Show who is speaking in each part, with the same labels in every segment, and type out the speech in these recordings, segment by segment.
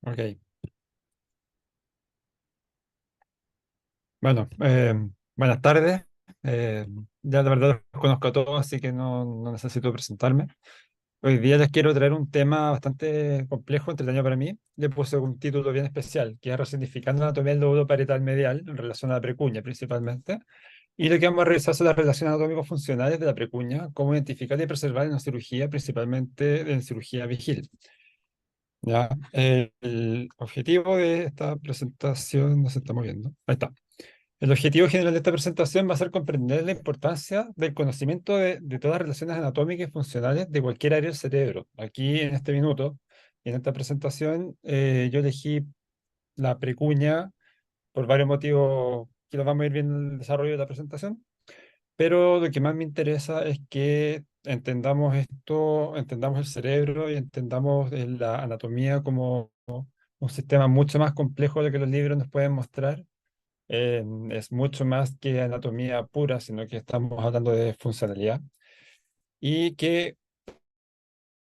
Speaker 1: Ok, bueno, buenas tardes. Eh, ya la verdad los conozco a todos, así que no necesito presentarme. Hoy día les quiero traer un tema bastante complejo, entretenido para mí. Le puse un título bien especial, que es resignificando la anatomía del lóbulo parietal medial en relación a la precuña principalmente. Y lo que vamos a revisar son las relaciones anatómico-funcionales de la precuña, cómo identificar y preservar en la cirugía, principalmente en cirugía vigil. ¿Ya? El objetivo de esta presentación no se está moviendo. Ahí está. El objetivo general de esta presentación va a ser comprender la importancia del conocimiento de todas las relaciones anatómicas y funcionales de cualquier área del cerebro. Aquí, en este minuto, en esta presentación, yo elegí la precuña por varios motivos que los vamos a ir viendo en el desarrollo de la presentación, pero lo que más me interesa es que entendamos esto, entendamos el cerebro y entendamos la anatomía como un sistema mucho más complejo de lo que los libros nos pueden mostrar. Es mucho más que anatomía pura, sino que estamos hablando de funcionalidad. Y que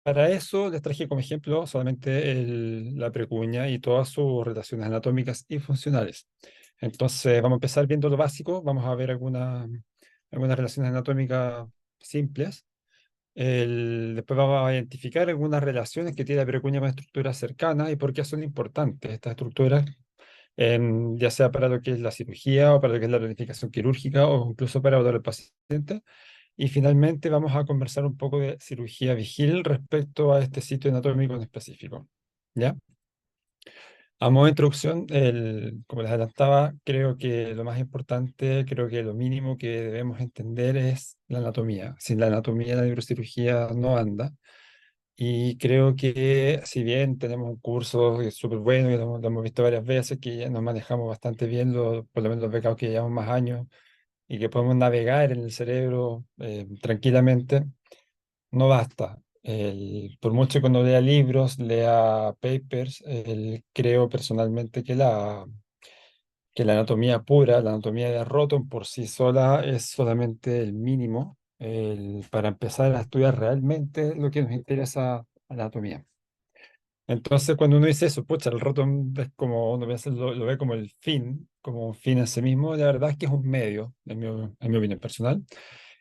Speaker 1: para eso les traje como ejemplo solamente la precuña y todas sus relaciones anatómicas y funcionales. Entonces, vamos a empezar viendo lo básico. Vamos a ver algunas relaciones anatómicas simples. Después vamos a identificar algunas relaciones que tiene la precuña con estructuras cercanas y por qué son importantes estas estructuras, ya sea para lo que es la cirugía o para lo que es la planificación quirúrgica o incluso para evaluar al paciente. Y finalmente vamos a conversar un poco de cirugía vigil respecto a este sitio anatómico en específico. ¿Ya? A modo de introducción, como les adelantaba, creo que lo más importante, creo que lo mínimo que debemos entender es la anatomía. Sin la anatomía, la neurocirugía no anda. Y creo que si bien tenemos un curso que es súper bueno y lo hemos visto varias veces, que ya nos manejamos bastante bien, por lo menos los becados que llevamos más años y que podemos navegar en el cerebro tranquilamente, no basta. Por mucho que uno lea libros, lea papers, creo personalmente que la anatomía pura, la anatomía de Roton por sí sola es solamente el mínimo para empezar a estudiar realmente lo que nos interesa anatomía. Entonces, cuando uno dice eso, pucha, el Rotom es como, uno lo ve como el fin, como un fin en sí mismo, la verdad es que es un medio, en mi opinión personal.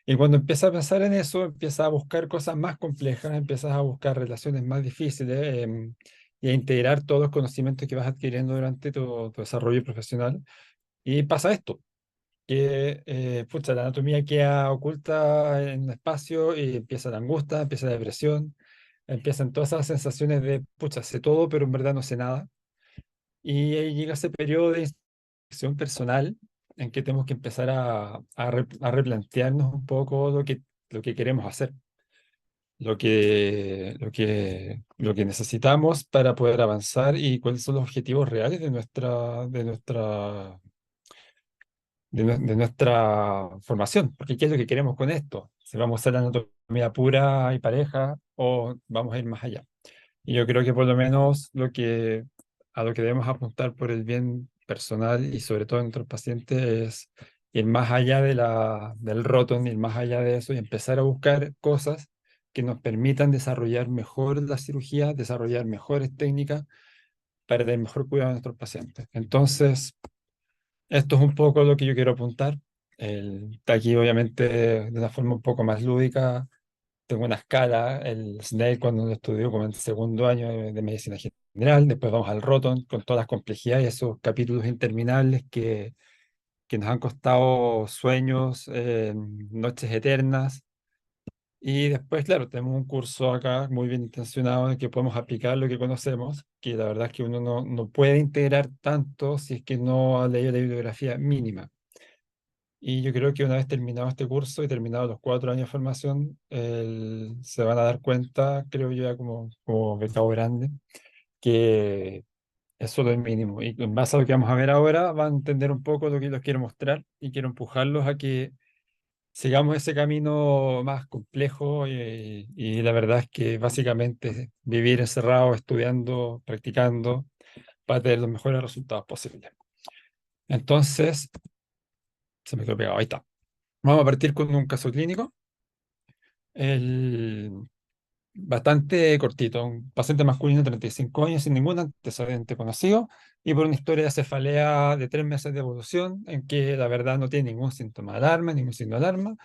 Speaker 1: Y cuando empiezas a pensar en eso, empiezas a buscar cosas más complejas, empiezas a buscar relaciones más difíciles, y a integrar todos los conocimientos que vas adquiriendo durante tu desarrollo profesional. Y pasa esto, que pucha, la anatomía queda oculta en el espacio y empieza la angustia, empieza la depresión, empiezan todas esas sensaciones de, pucha, sé todo, pero en verdad no sé nada. Y ahí llega ese periodo de introspección personal en que tenemos que empezar a replantearnos un poco lo que queremos hacer, lo que necesitamos para poder avanzar y cuáles son los objetivos reales de nuestra formación, porque ¿qué es lo que queremos con esto? Si vamos a hacer la anatomía pura y pareja o vamos a ir más allá. Y yo creo que por lo menos a lo que debemos apuntar por el bien personal y sobre todo en nuestros pacientes es ir más allá del rótulo, ir más allá de eso y empezar a buscar cosas que nos permitan desarrollar mejor la cirugía, desarrollar mejores técnicas para tener mejor cuidado de nuestros pacientes. Entonces, esto es un poco lo que yo quiero apuntar. Está aquí obviamente de una forma un poco más lúdica. Tengo una escala, el SNEL cuando lo estudió como en segundo año de medicina general, después vamos al Roton con todas las complejidades, esos capítulos interminables que nos han costado sueños, noches eternas. Y después, claro, tenemos un curso acá muy bien intencionado en que podemos aplicar lo que conocemos, que la verdad es que uno no puede integrar tanto si es que no ha leído la bibliografía mínima. Y yo creo que una vez terminado este curso y terminados los 4 años de formación, se van a dar cuenta, creo yo ya como becado grande, que es solo el mínimo. Y en base a lo que vamos a ver ahora, van a entender un poco lo que les quiero mostrar y quiero empujarlos a que sigamos ese camino más complejo y la verdad es que básicamente vivir encerrado, estudiando, practicando, para tener los mejores resultados posibles. Entonces, se me quedó pegado, ahí está. Vamos a partir con un caso clínico. bastante cortito, un paciente masculino de 35 años sin ningún antecedente conocido y por una historia de cefalea de 3 meses de evolución en que la verdad no tiene ningún síntoma de alarma, ningún signo de alarma.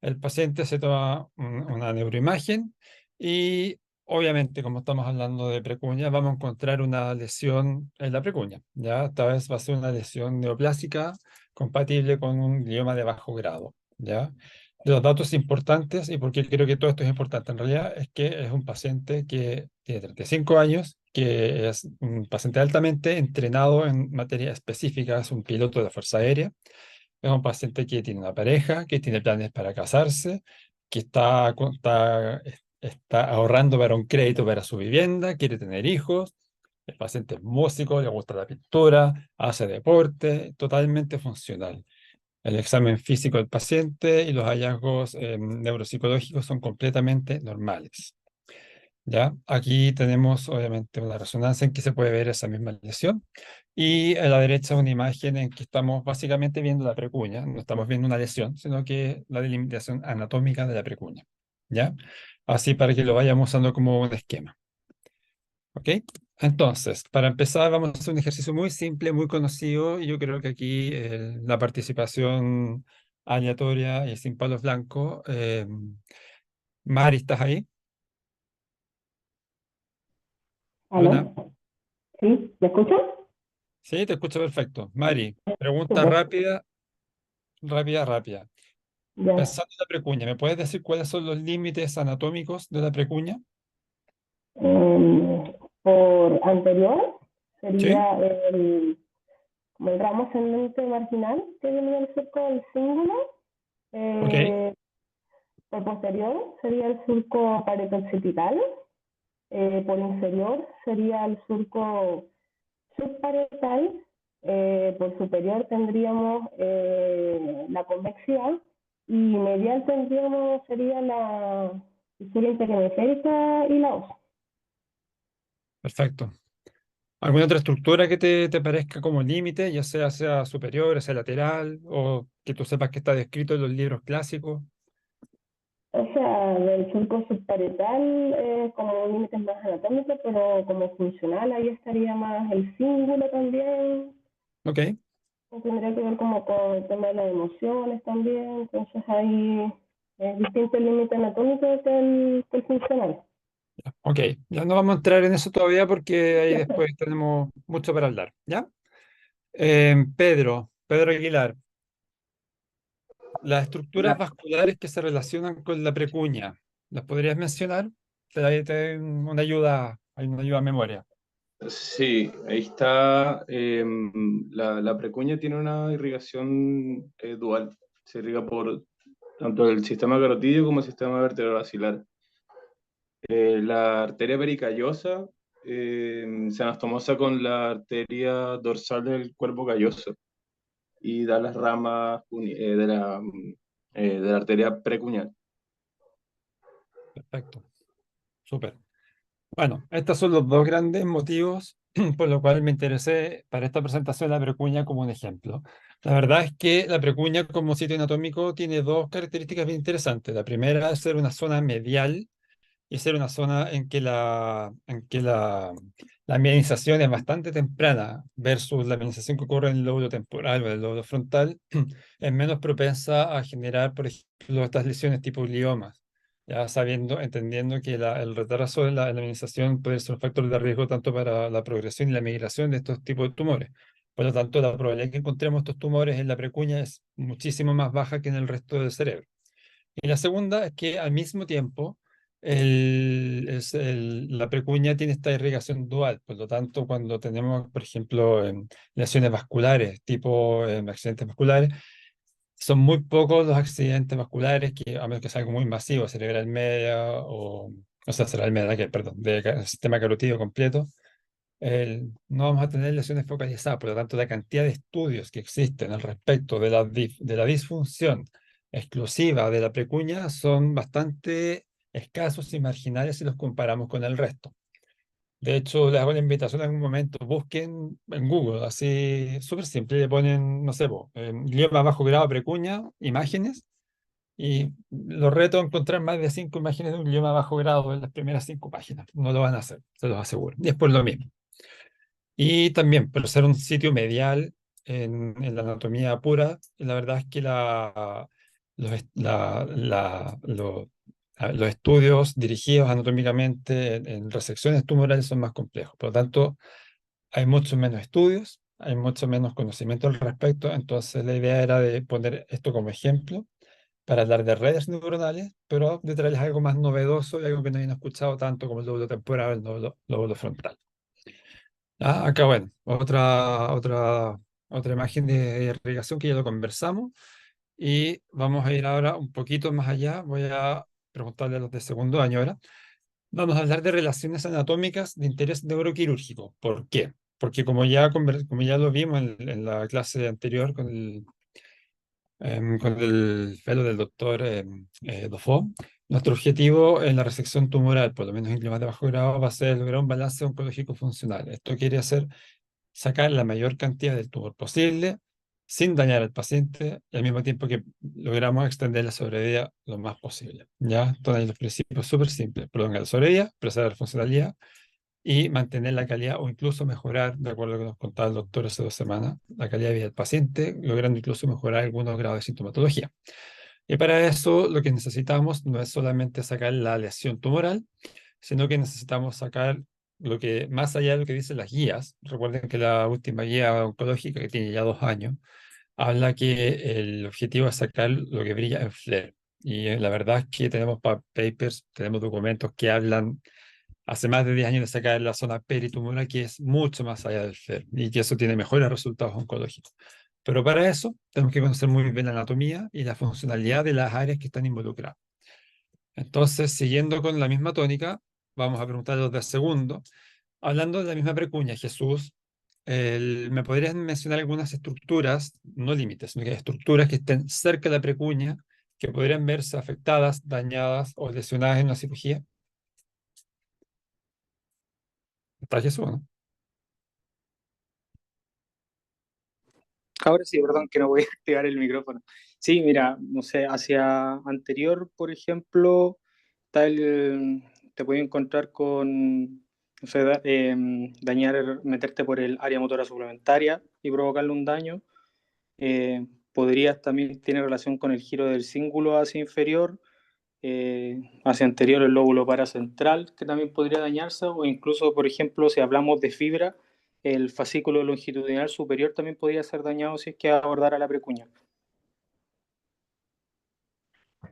Speaker 1: El paciente se toma una neuroimagen y obviamente, como estamos hablando de precuña, vamos a encontrar una lesión en la precuña. ¿Ya? Esta vez va a ser una lesión neoplásica compatible con un glioma de bajo grado. ¿Ya? De los datos importantes, y por qué creo que todo esto es importante en realidad, es que es un paciente que tiene 35 años, que es un paciente altamente entrenado en materia específica, es un piloto de la Fuerza Aérea, es un paciente que tiene una pareja, que tiene planes para casarse, que está ahorrando para un crédito para su vivienda, quiere tener hijos. El paciente es músico, le gusta la pintura, hace deporte, totalmente funcional. El examen físico del paciente y los hallazgos neuropsicológicos son completamente normales. ¿Ya? Aquí tenemos obviamente una resonancia en que se puede ver esa misma lesión y a la derecha una imagen en que estamos básicamente viendo la precuña, no estamos viendo una lesión, sino que la delimitación anatómica de la precuña. ¿Ya? Así para que lo vayamos usando como un esquema. ¿Ok? Entonces, para empezar vamos a hacer un ejercicio muy simple, muy conocido y yo creo que aquí la participación aleatoria y sin palos blancos. Mari, ¿estás ahí? Hola.
Speaker 2: ¿Aló? ¿Sí? ¿Me escuchan?
Speaker 1: Sí, te escucho perfecto. Mari, pregunta
Speaker 2: Súper.
Speaker 1: rápida, rápida, rápida.
Speaker 2: Ya.
Speaker 1: Pensando en la precuña, ¿me puedes decir cuáles son los límites anatómicos de la precuña?
Speaker 2: Em, por anterior
Speaker 1: Sí,
Speaker 2: sería como el ramo ascendente marginal que viene del surco del cíngulo.
Speaker 1: ok,
Speaker 2: Eh, por posterior sería el surco parieto-occipital. Por inferior sería el surco subparietal. Por superior tendríamos la convexidad y medial tendríamos sería la fisura interhemisférica y la osa.
Speaker 1: perfecto. ¿Alguna otra estructura que te parezca como límite, ya sea superior, sea lateral, o que tú sepas que está descrito en los libros clásicos?
Speaker 2: O sea, del surco subparietal como límites más anatómicos, pero como funcional ahí estaría más el cíngulo también.
Speaker 1: Ok,
Speaker 2: Tendría que ver como con el tema de las emociones también. Entonces ahí es distinto el límite anatómico que el funcional.
Speaker 1: ok. Ya no vamos a entrar en eso todavía porque ahí después tenemos mucho para hablar, ¿ya? Pedro Aguilar. Las estructuras vasculares que se relacionan con la precuña, ¿las podrías mencionar? Te doy hay una ayuda a memoria.
Speaker 3: Sí, ahí está. La precuña tiene una irrigación dual. Se irriga por tanto el sistema carotidio como el sistema vertebrovascular. La arteria pericallosa se anastomosa con la arteria dorsal del cuerpo calloso y da las ramas de la arteria precuñal.
Speaker 1: Perfecto, súper. Bueno, estos son los dos grandes motivos por los cuales me interesé para esta presentación la precuña como un ejemplo. La verdad es que la precuña como sitio anatómico tiene dos características bien interesantes. La primera es ser una zona medial y ser una zona la mionización es bastante temprana versus la mionización que ocurre en el lóbulo temporal o en el lóbulo frontal, es menos propensa a generar, por ejemplo, estas lesiones tipo gliomas, ya entendiendo que el retraso en la mionización puede ser un factor de riesgo tanto para la progresión y la migración de estos tipos de tumores. Por lo tanto, la probabilidad de que encontremos estos tumores en la precuña es muchísimo más baja que en el resto del cerebro. Y la segunda es que al mismo tiempo la precuña tiene esta irrigación dual, por lo tanto cuando tenemos, por ejemplo, lesiones vasculares, tipo accidentes vasculares, son muy pocos los accidentes vasculares que, a menos que sea algo muy masivo, cerebral media o sea, cerebral media, que, perdón, sistema carotidio completo, no vamos a tener lesiones focalizadas, por lo tanto, la cantidad de estudios que existen al respecto de de la disfunción exclusiva de la precuña son bastante escasos y marginales si los comparamos con el resto. De hecho, les hago la invitación en algún momento, busquen en Google, así súper simple, le ponen, no sé, glioma bajo grado precuña, imágenes, Y los reto a encontrar más de 5 imágenes de un idioma bajo grado en las primeras 5 páginas. No lo van a hacer, se los aseguro. Y es por lo mismo. Y también, por ser un sitio medial en la anatomía pura, la verdad es que los, est- los estudios dirigidos anatómicamente en resecciones tumorales son más complejos. Por lo tanto, hay mucho menos estudios, hay mucho menos conocimiento al respecto. Entonces, la idea era de poner esto como ejemplo para hablar de redes neuronales, pero de traerles algo más novedoso y algo que no hayan escuchado tanto como el lóbulo temporal o el lóbulo frontal. Acá, bueno, otra imagen de irrigación que ya lo conversamos. Y vamos a ir ahora un poquito más allá. Voy a preguntarle a los de segundo año ahora. Vamos a hablar de relaciones anatómicas de interés neuroquirúrgico. ¿Por qué? Porque como ya lo vimos en la clase anterior con el fellow del doctor Dufo, nuestro objetivo en la resección tumoral, por lo menos en gliomas de bajo grado, va a ser lograr un balance oncológico funcional. Esto quiere hacer sacar la mayor cantidad del tumor posible sin dañar al paciente y al mismo tiempo que logramos extender la sobrevida lo más posible. ¿Ya? Entonces, los principios súper simples: prolongar la sobrevida, preservar la funcionalidad y mantener la calidad o incluso mejorar, de acuerdo a lo que nos contaba el doctor hace 2 semanas, la calidad de vida del paciente, logrando incluso mejorar algunos grados de sintomatología. Y para eso lo que necesitamos no es solamente sacar la lesión tumoral, sino que necesitamos sacar lo que, más allá de lo que dicen las guías. Recuerden que la última guía oncológica, que tiene ya 2 años, habla que el objetivo es sacar lo que brilla en FLAIR. Y la verdad es que tenemos papers, tenemos documentos que hablan hace más de 10 años de sacar la zona peritumoral, que es mucho más allá del FLAIR, y que eso tiene mejores resultados oncológicos. Pero para eso tenemos que conocer muy bien la anatomía y la funcionalidad de las áreas que están involucradas. Entonces, siguiendo con la misma tónica, vamos a preguntar a los de segundo. Hablando de la misma precuña, Jesús, ¿me podrías mencionar algunas estructuras, no límites, sino que estructuras que estén cerca de la precuña, que podrían verse afectadas, dañadas o lesionadas en la cirugía? ¿Está Jesús, no?
Speaker 4: Ahora sí, perdón, que no voy a activar el micrófono. Sí, mira, no sé, hacia anterior, por ejemplo, te puedes encontrar con, no sé, dañar, meterte por el área motora suplementaria y provocarle un daño. Podrías también tener relación con el giro del cíngulo hacia inferior, hacia anterior el lóbulo paracentral, que también podría dañarse, o incluso, por ejemplo, si hablamos de fibra, el fascículo longitudinal superior también podría ser dañado si es que abordara la precuña.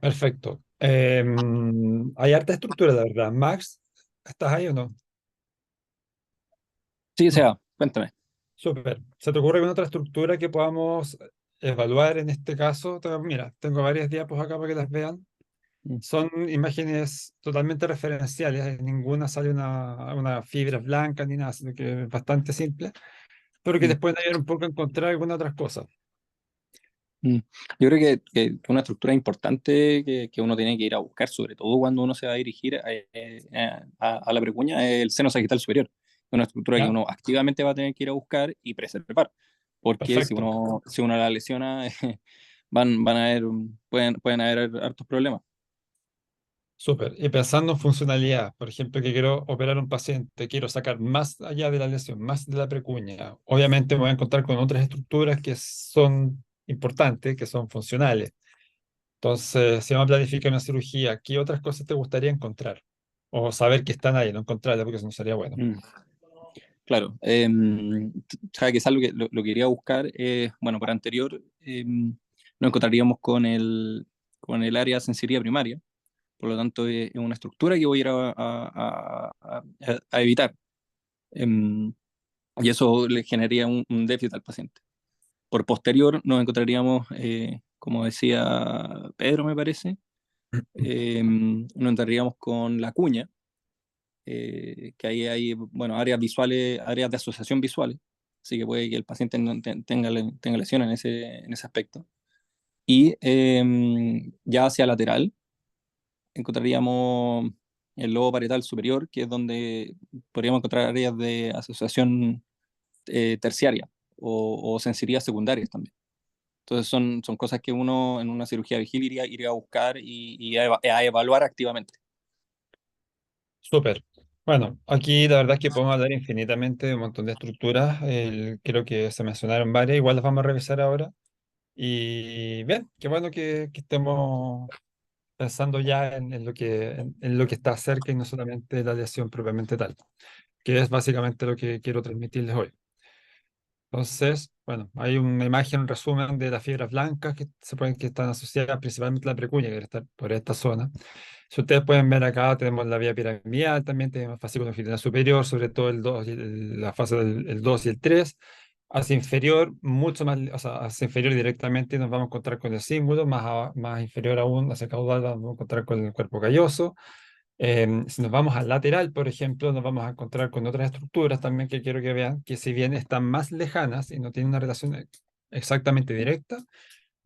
Speaker 1: Perfecto. Hay harta estructura, la verdad. Max, ¿estás ahí o no?
Speaker 5: Sí, Seba, cuéntame.
Speaker 1: Súper. ¿Se te ocurre alguna otra estructura que podamos evaluar en este caso? Mira, tengo varias diapos acá para que las vean.
Speaker 5: Mm.
Speaker 1: Son imágenes totalmente referenciales. En ninguna sale una fibra blanca ni nada, sino que es bastante simple, pero que
Speaker 5: Mm.
Speaker 1: les pueden ayudar un poco a encontrar algunas otras cosas.
Speaker 5: Mm. Yo creo que una estructura importante que uno tiene que ir a buscar, sobre todo cuando uno se va a dirigir a la precuña, es el seno sagital superior. Es una estructura que
Speaker 1: ¿Ya?
Speaker 5: uno activamente va a tener que ir a buscar y preservar, porque
Speaker 1: Perfecto.
Speaker 5: si uno la lesiona, van a haber, pueden haber hartos problemas.
Speaker 1: Súper. Y pensando en funcionalidad, por ejemplo, que quiero operar a un paciente, quiero sacar más allá de la lesión, más de la precuña. Obviamente me voy a encontrar con otras estructuras que son importantes, que son funcionales. Entonces, si vamos a planificar una cirugía, ¿qué otras cosas te gustaría encontrar? O saber que están ahí, no encontrarlas, porque eso no sería bueno.
Speaker 5: Mm. Claro, sabe que es algo que lo quería buscar. Bueno, por anterior nos encontraríamos con el área sensitiva primaria, por lo tanto es una estructura que voy a ir a evitar. Em, y eso le generaría un déficit al paciente. Por posterior nos encontraríamos, como decía Pedro, me parece, nos encontraríamos con la cuña, que ahí hay, bueno, áreas visuales, áreas de asociación visuales, así que puede que el paciente no tenga lesiones en ese aspecto. Y ya hacia lateral encontraríamos el lobo parietal superior, que es donde podríamos encontrar áreas de asociación terciaria o sensibilidad secundarias también. Entonces son cosas que uno en una cirugía vigil iría a buscar y a evaluar activamente.
Speaker 1: Súper. Bueno, aquí la verdad es que podemos hablar infinitamente de un montón de estructuras. Creo que se mencionaron varias, igual las vamos a revisar ahora. Y bien, qué bueno que estemos pensando ya en lo que está cerca y no solamente la lesión propiamente tal, que es básicamente lo que quiero transmitirles hoy. Entonces, bueno, hay una imagen, un resumen de las fibras blancas que están asociadas principalmente a la precunia, que está por esta zona. Si ustedes pueden ver acá, tenemos la vía piramidal, también tenemos fascículo longitudinal superior, sobre todo el 2 la fase del el 2 y el 3. Hacia inferior, mucho más, o sea, hacia inferior directamente nos vamos a encontrar con el símbolo, más inferior aún, hacia caudal, vamos a encontrar con el cuerpo calloso. Si nos vamos al lateral, por ejemplo, nos vamos a encontrar con otras estructuras también que quiero que vean, que si bien están más lejanas y no tienen una relación exactamente directa,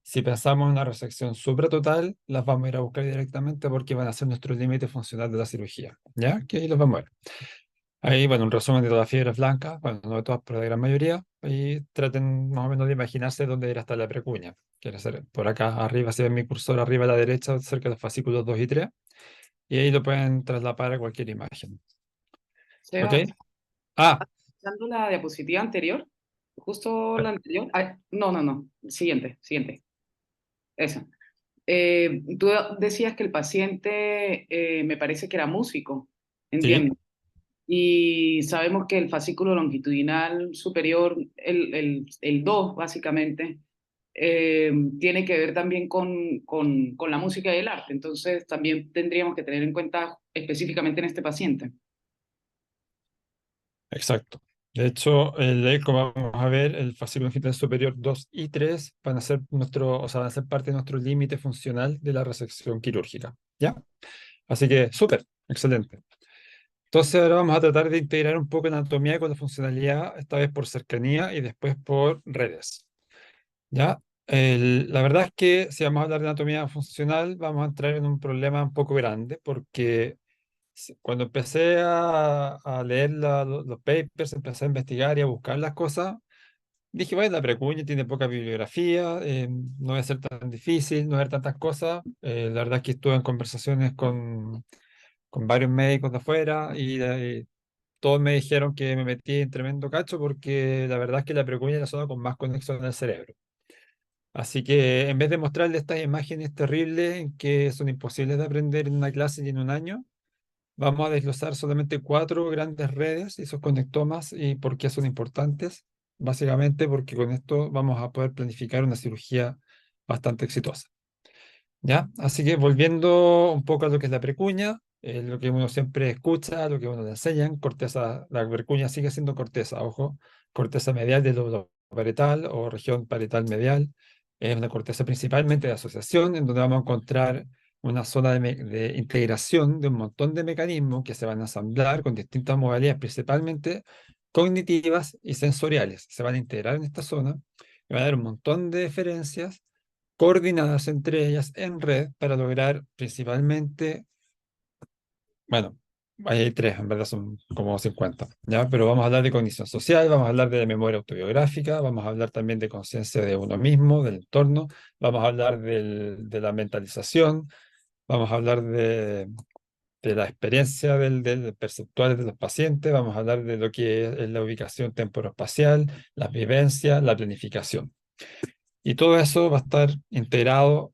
Speaker 1: si pensamos en una resección supratotal, las vamos a ir a buscar directamente porque van a ser nuestro límite funcional de la cirugía. ¿Ya? Que ahí los vamos a ver. Ahí, bueno, un resumen de todas las fibras blancas, bueno, no de todas, pero de gran mayoría. Y traten más o menos de imaginarse dónde irá estar la precuña. Quiere ser por acá arriba, si ven mi cursor arriba a la derecha, cerca de los fascículos 2 y 3. Y ahí lo pueden trasladar a cualquier imagen. ¿Ok?
Speaker 6: Sebas,
Speaker 1: Ah,
Speaker 6: dando la diapositiva anterior, justo la anterior. Ay, no, no, no. Siguiente, siguiente. Esa. Tú decías que el paciente me parece que era músico,
Speaker 1: sí,
Speaker 6: entiendo. Y sabemos que el fascículo longitudinal superior, el 2 básicamente, tiene que ver también con la música y el arte. Entonces también tendríamos que tener en cuenta específicamente en este paciente.
Speaker 1: exacto. De hecho, como vamos a ver, el fascículo longitudinal superior 2 y 3 van a ser o sea, van a ser parte de nuestro límite funcional de la resección quirúrgica. ¿Ya? Así que, súper, excelente. Entonces ahora vamos a tratar de integrar un poco la anatomía con la funcionalidad, esta vez por cercanía y después por redes. ¿Ya? La verdad es que si vamos a hablar de anatomía funcional, vamos a entrar en un problema un poco grande, porque cuando empecé a leer los papers, empecé a investigar y a buscar las cosas, dije, bueno, la precuña tiene poca bibliografía, no va a ser tan difícil, no va a haber tantas cosas. La verdad es que estuve en conversaciones con varios médicos de afuera y todos me dijeron que me metí en tremendo cacho porque la verdad es que la precuña es la zona con más conexión al cerebro. Así que en vez de mostrarle estas imágenes terribles que son imposibles de aprender en una clase y en un año, vamos a desglosar solamente cuatro grandes redes y sus conectomas y por qué son importantes. Básicamente porque con esto vamos a poder planificar una cirugía bastante exitosa. ¿Ya? Así que volviendo un poco a lo que es la precuña, lo que uno siempre escucha, lo que uno le enseñan, corteza, la precuña sigue siendo corteza, ojo, corteza medial del lóbulo parietal o región parietal medial. Es una corteza principalmente de asociación, en donde vamos a encontrar una zona de integración de un montón de mecanismos que se van a ensamblar con distintas modalidades, principalmente cognitivas y sensoriales. Se van a integrar en esta zona y van a dar un montón de diferencias coordinadas entre ellas en red para lograr principalmente, bueno, ahí hay tres, en verdad son como 50, ¿ya? Pero vamos a hablar de cognición social, vamos a hablar de memoria autobiográfica, vamos a hablar también de conciencia de uno mismo, del entorno, vamos a hablar de la mentalización, vamos a hablar de la experiencia del perceptual de los pacientes, vamos a hablar de lo que es la ubicación temporoespacial, las vivencias, la planificación. Y todo eso va a estar integrado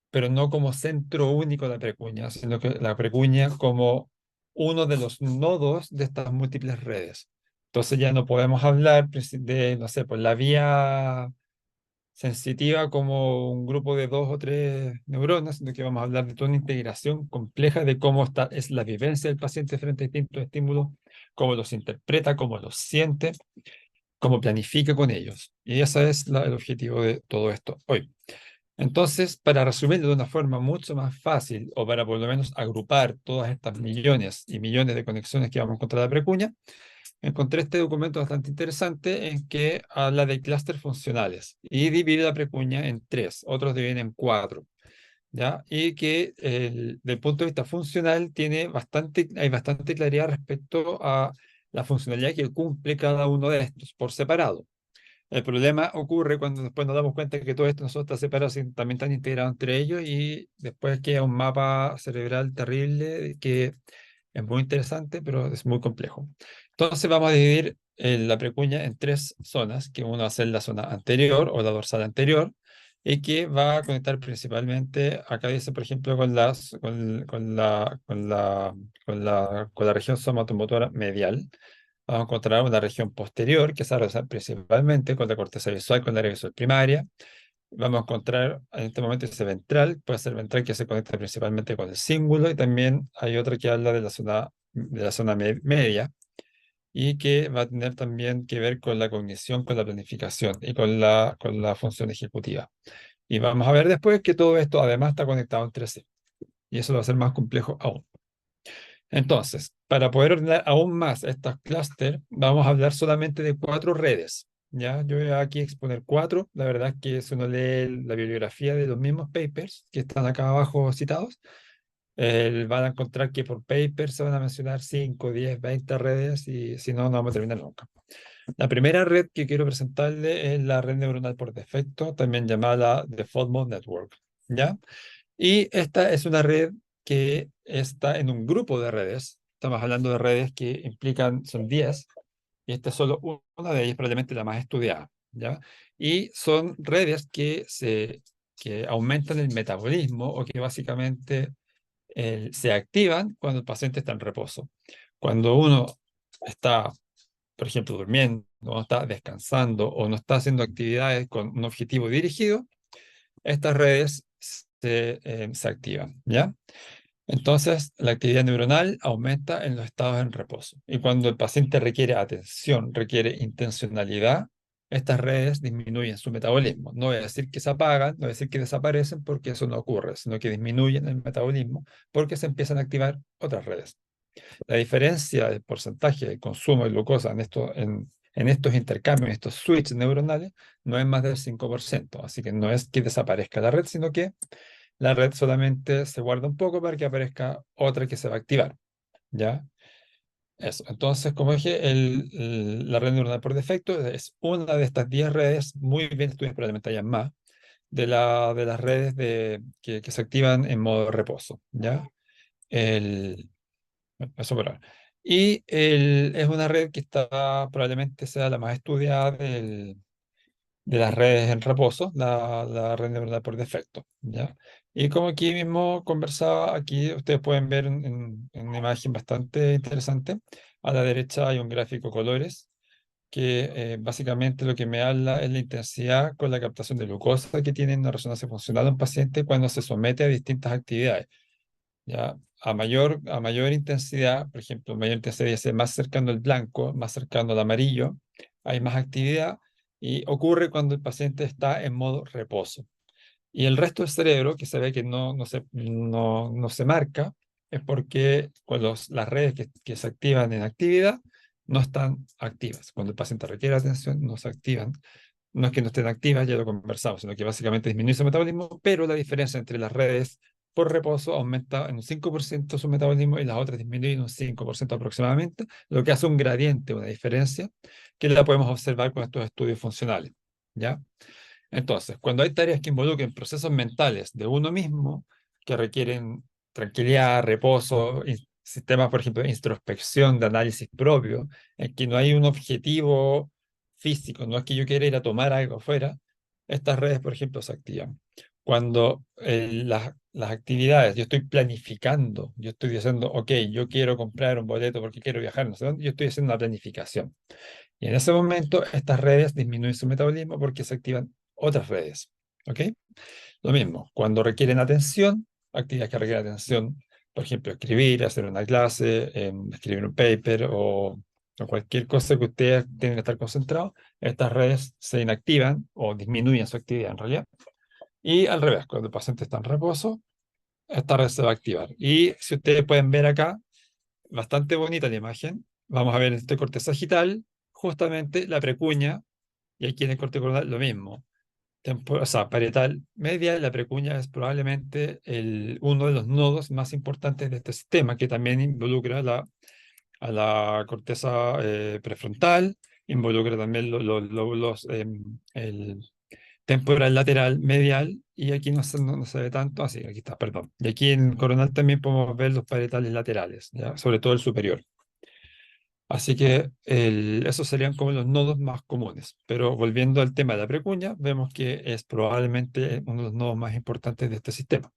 Speaker 1: pero no como centro único de la precuña, sino que la precuña como uno de los nodos de estas múltiples redes. Entonces ya no podemos hablar de, no sé, pues la vía sensitiva como un grupo de dos o tres neuronas, sino que vamos a hablar de toda una integración compleja de cómo es la vivencia del paciente frente a distintos estímulos, cómo los interpreta, cómo los siente, cómo planifica con ellos. Y ese es el objetivo de todo esto hoy. Entonces, para resumirlo de una forma mucho más fácil, o para por lo menos agrupar todas estas millones y millones de conexiones que vamos a encontrar en la precuña, encontré este documento bastante interesante en que habla de clústeres funcionales y divide la precuña en tres, otros dividen en cuatro, ¿ya? Y que del punto de vista funcional hay bastante claridad respecto a la funcionalidad que cumple cada uno de estos por separado. El problema ocurre cuando después nos damos cuenta que todo esto nosotros está separado, también están integrados entre ellos y después queda un mapa cerebral terrible que es muy interesante, pero es muy complejo. Entonces vamos a dividir la precuña en tres zonas, que uno va a ser la zona anterior o la dorsal anterior, y que va a conectar principalmente, acá dice, por ejemplo, con la región somatomotora medial. Vamos a encontrar una región posterior que se va a relacionar principalmente con la corteza visual, con la área visual primaria. Vamos a encontrar en este momento ese ventral, puede ser ventral que se conecta principalmente con el cíngulo y también hay otra que habla de la zona media y que va a tener también que ver con la cognición, con la planificación y con la función ejecutiva. Y vamos a ver después que todo esto además está conectado entre sí y eso lo va a ser más complejo aún. Entonces, para poder ordenar aún más estos clústeres, vamos a hablar solamente de 4 redes. ¿Ya? Yo voy a aquí exponer 4. La verdad es que si uno lee la bibliografía de los mismos papers que están acá abajo citados, van a encontrar que por paper se van a mencionar 5, 10, 20 redes y si no, no vamos a terminar nunca. La primera red que quiero presentarle es la red neuronal por defecto, también llamada Default Mode Network. ¿Ya? Y esta es una red que está en un grupo de redes. Estamos hablando de redes que implican, son 10, y esta es solo una de ellas, probablemente la más estudiada, ¿ya? Y son redes que aumentan el metabolismo o que básicamente se activan cuando el paciente está en reposo. Cuando uno está, por ejemplo, durmiendo, o está descansando o no está haciendo actividades con un objetivo dirigido, estas redes se activan, ¿ya? Entonces, la actividad neuronal aumenta en los estados en reposo. Y cuando el paciente requiere atención, requiere intencionalidad, estas redes disminuyen su metabolismo. No voy a decir que se apagan, no voy a decir que desaparecen, porque eso no ocurre, sino que disminuyen el metabolismo porque se empiezan a activar otras redes. La diferencia del porcentaje de consumo de glucosa en estos intercambios, en estos switches neuronales, no es más del 5%. Así que no es que desaparezca la red, sino que la red solamente se guarda un poco para que aparezca otra que se va a activar. ¿Ya? Eso. Entonces, como dije, la red neuronal por defecto es una de estas 10 redes, muy bien estudiadas, probablemente hayan más, de las redes que se activan en modo reposo. ¿Ya? El, Eso por ahora. Y es una red que probablemente sea la más estudiada de las redes en reposo, la red neuronal por defecto, ¿ya? Y como aquí mismo conversaba, aquí ustedes pueden ver en una imagen bastante interesante. A la derecha hay un gráfico colores que básicamente lo que me habla es la intensidad con la captación de glucosa que tiene una resonancia funcional un paciente cuando se somete a distintas actividades. ¿Ya? A mayor intensidad, por ejemplo, mayor intensidad dice más cercano al blanco, más cercano al amarillo, hay más actividad y ocurre cuando el paciente está en modo reposo. Y el resto del cerebro, que se ve que no se marca, es porque las redes que se activan en actividad no están activas. Cuando el paciente requiere atención, no se activan. No es que no estén activas, ya lo conversamos, sino que básicamente disminuye su metabolismo, pero la diferencia entre las redes por reposo aumenta en un 5% su metabolismo y las otras disminuyen un 5% aproximadamente, lo que hace un gradiente, una diferencia, que la podemos observar con estos estudios funcionales. ¿Ya? Entonces, cuando hay tareas que involucren procesos mentales de uno mismo, que requieren tranquilidad, reposo, sistemas, por ejemplo, de introspección, de análisis propio, en que no hay un objetivo físico, no es que yo quiera ir a tomar algo afuera, estas redes, por ejemplo, se activan. Cuando las actividades, yo estoy planificando, yo estoy diciendo, ok, yo quiero comprar un boleto porque quiero viajar, no sé dónde, yo estoy haciendo una planificación. Y en ese momento, estas redes disminuyen su metabolismo porque se activan otras redes. ¿Ok? Lo mismo, cuando requieren atención, actividades que requieren atención, por ejemplo, escribir, hacer una clase, escribir un paper o cualquier cosa que ustedes tengan que estar concentrados, estas redes se inactivan o disminuyen su actividad en realidad. Y al revés, cuando el paciente está en reposo, esta red se va a activar. Y si ustedes pueden ver acá, bastante bonita la imagen, vamos a ver en este corte sagital, justamente la precuña, y aquí en el corte coronal lo mismo. O sea, parietal media, la precuña es probablemente uno de los nodos más importantes de este sistema, que también involucra a la corteza prefrontal involucra también los lóbulos, el temporal lateral medial, y aquí no se ve tanto, así, aquí está, perdón. Y aquí en coronal también podemos ver los parietales laterales, ¿ya? Sobre todo el superior. Así que esos serían como los nodos más comunes. Pero volviendo al tema de la precuña, vemos que es probablemente uno de los nodos más importantes de este sistema.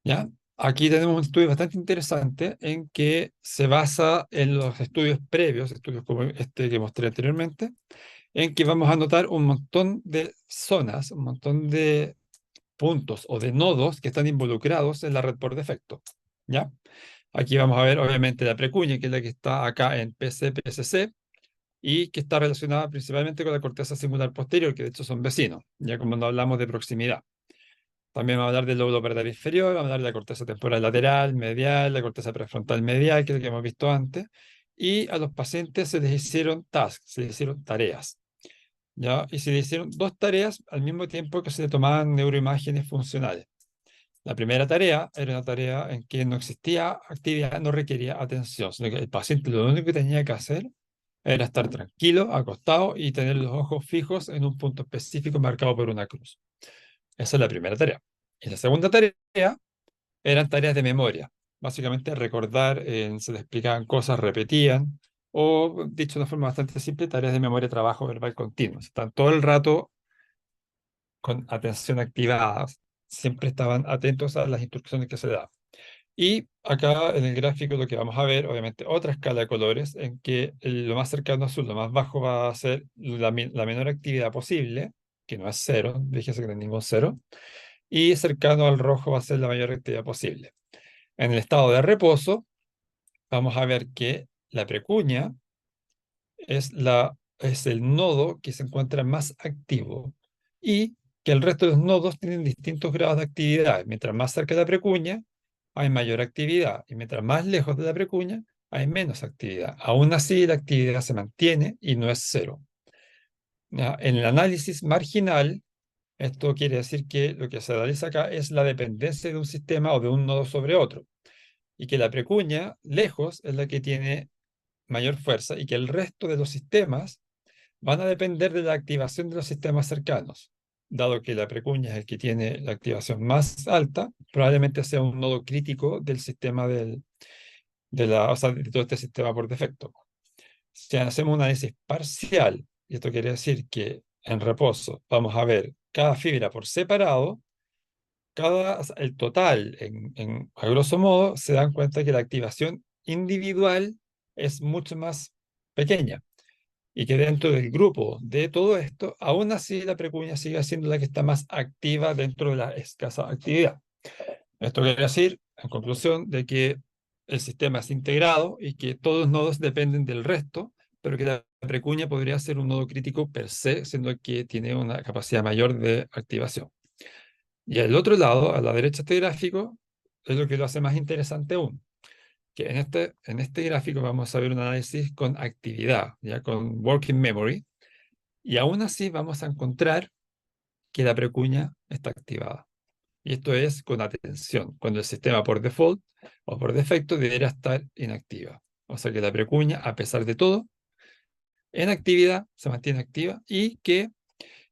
Speaker 1: ¿Ya? Aquí tenemos un estudio bastante interesante en que se basa en los estudios previos, estudios como este que mostré anteriormente, en que vamos a notar un montón de zonas, un montón de puntos o de nodos que están involucrados en la red por defecto. ¿Ya? Aquí vamos a ver, obviamente, la precuña, que es la que está acá en PC-PSC, y que está relacionada principalmente con la corteza singular posterior, que de hecho son vecinos, ya como no hablamos de proximidad. También vamos a hablar del lóbulo parietal inferior, vamos a hablar de la corteza temporal lateral, medial, la corteza prefrontal medial, que es lo que hemos visto antes, y a los pacientes se les hicieron tasks, se les hicieron tareas, ¿ya? Y se les hicieron dos tareas al mismo tiempo que se le tomaban neuroimágenes funcionales. La primera tarea era una tarea en que no existía actividad, no requería atención, sino que el paciente lo único que tenía que hacer era estar tranquilo, acostado y tener los ojos fijos en un punto específico marcado por una cruz. Esa es la primera tarea. Y la segunda tarea eran tareas de memoria. Básicamente recordar, se les explicaban cosas, repetían, o dicho de una forma bastante simple, tareas de memoria, trabajo verbal continuo. Están todo el rato con atención activada, siempre estaban atentos a las instrucciones que se daban. Y acá en el gráfico lo que vamos a ver, obviamente, otra escala de colores en que lo más cercano a azul, lo más bajo va a ser la menor actividad posible, que no es cero, fíjense que no hay ningún cero, y cercano al rojo va a ser la mayor actividad posible. En el estado de reposo, vamos a ver que la precuña es el nodo que se encuentra más activo y que el resto de los nodos tienen distintos grados de actividad. Mientras más cerca de la precuña, hay mayor actividad, y mientras más lejos de la precuña, hay menos actividad. Aún así, la actividad se mantiene y no es cero. ¿Ya? En el análisis marginal, esto quiere decir que lo que se analiza acá es la dependencia de un sistema o de un nodo sobre otro, y que la precuña, lejos, es la que tiene mayor fuerza, y que el resto de los sistemas van a depender de la activación de los sistemas cercanos. Dado que la precuña es el que tiene la activación más alta, probablemente sea un nodo crítico del sistema o sea, de todo este sistema por defecto. Si hacemos un análisis parcial, y esto quiere decir que en reposo vamos a ver cada fibra por separado, o sea, el total, a grosso modo, se dan cuenta que la activación individual es mucho más pequeña, y que dentro del grupo de todo esto, aún así la precuña sigue siendo la que está más activa dentro de la escasa actividad. Esto quiere decir, en conclusión, de que el sistema es integrado y que todos los nodos dependen del resto, pero que la precuña podría ser un nodo crítico per se, siendo que tiene una capacidad mayor de activación. Y al otro lado, a la derecha de este gráfico, es lo que lo hace más interesante aún, que en este gráfico vamos a ver un análisis con actividad, ya con working memory, y aún así vamos a encontrar que la precuña está activada. Y esto es con atención, cuando el sistema por default o por defecto debería estar inactiva. O sea que la precuña, a pesar de todo, en actividad, se mantiene activa, y que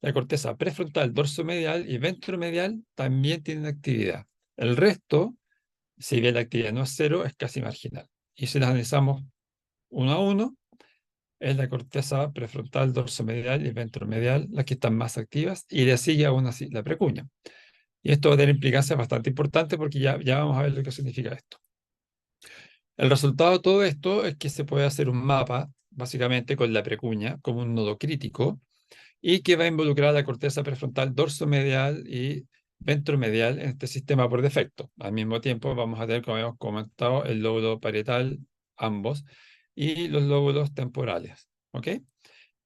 Speaker 1: la corteza prefrontal, dorsomedial y ventromedial también tienen actividad. El resto, si bien la actividad no es cero, es casi marginal. Y si las analizamos uno a uno, es la corteza prefrontal, dorsomedial y ventromedial las que están más activas, y le sigue aún así la precuña. Y esto va a tener implicancias bastante importantes porque ya vamos a ver lo que significa esto. El resultado de todo esto es que se puede hacer un mapa, básicamente con la precuña como un nodo crítico, y que va a involucrar a la corteza prefrontal dorsomedial y ventromedial en este sistema por defecto. Al mismo tiempo vamos a tener, como hemos comentado, el lóbulo parietal, ambos, y los lóbulos temporales. ¿Ok?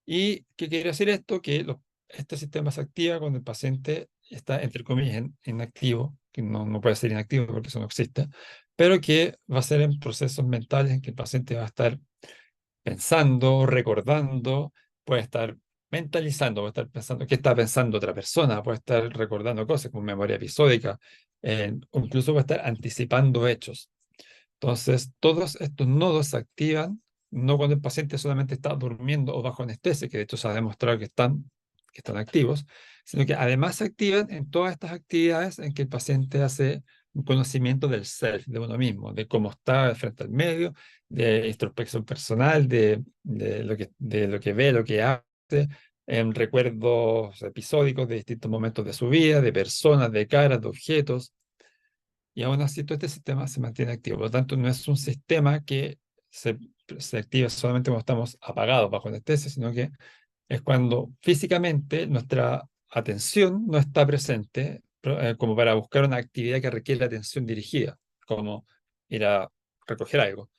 Speaker 1: ¿Y qué quiere decir esto? Que este sistema se activa cuando el paciente está, entre comillas, inactivo, que no puede ser inactivo porque eso no existe, pero que va a ser en procesos mentales en que el paciente va a estar pensando, recordando, puede estar mentalizando, puede estar pensando qué está pensando otra persona, puede estar recordando cosas como memoria episódica, incluso puede estar anticipando hechos. Entonces, todos estos nodos se activan no cuando el paciente solamente está durmiendo o bajo anestesia, que de hecho se ha demostrado que están activos, sino que además se activan en todas estas actividades en que el paciente hace un conocimiento del self, de uno mismo, de cómo está frente al medio, de introspección personal, de lo que ve, lo que hace, en recuerdos episódicos de distintos momentos de su vida, de personas, de caras, de objetos, y aún así todo este sistema se mantiene activo. Por lo tanto, no es un sistema que se, se activa solamente cuando estamos apagados bajo anestesia, sino que es cuando físicamente nuestra atención no está presente, como para buscar una actividad que requiere atención dirigida, como ir a recoger algo,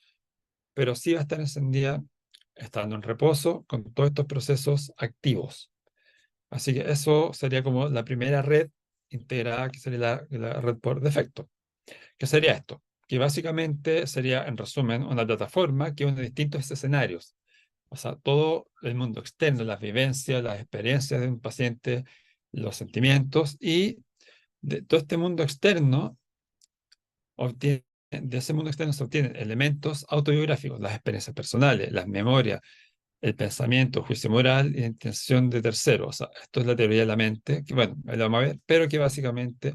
Speaker 1: pero sí va a estar encendida estando en reposo con todos estos procesos activos. Así que eso sería como la primera red integrada, que sería la red por defecto. ¿Qué sería esto? Que básicamente sería, en resumen, una plataforma que une distintos escenarios. O sea, todo el mundo externo, las vivencias, las experiencias de un paciente, los sentimientos, y de todo este mundo externo, de ese mundo externo se obtienen elementos autobiográficos, las experiencias personales, las memorias, el pensamiento, juicio moral y la intención de terceros. O sea, esto es la teoría de la mente, que bueno, ahí lo vamos a ver, pero que básicamente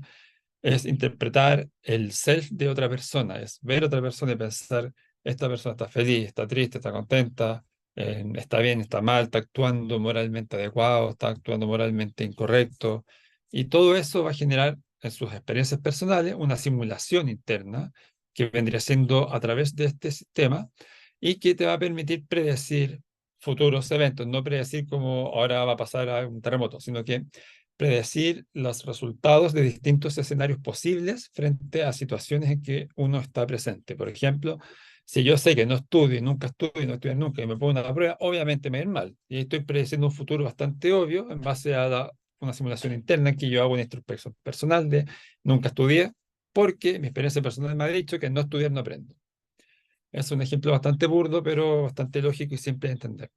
Speaker 1: es interpretar el self de otra persona, es ver a otra persona y pensar, esta persona está feliz, está triste, está contenta, está bien, está mal, está actuando moralmente adecuado, está actuando moralmente incorrecto. Y todo eso va a generar en sus experiencias personales una simulación interna que vendría siendo a través de este sistema y que te va a permitir predecir futuros eventos, no predecir cómo ahora va a pasar a un terremoto, sino que predecir los resultados de distintos escenarios posibles frente a situaciones en que uno está presente. Por ejemplo, si yo sé que no estudio, nunca estudio, no estudio nunca y me pongo una prueba, obviamente me va a ir mal. Y estoy prediciendo un futuro bastante obvio en base a una simulación interna en que yo hago una introspección personal de nunca estudié, porque mi experiencia personal me ha dicho que no estudiar no aprendo. Es un ejemplo bastante burdo, pero bastante lógico y simple de entender.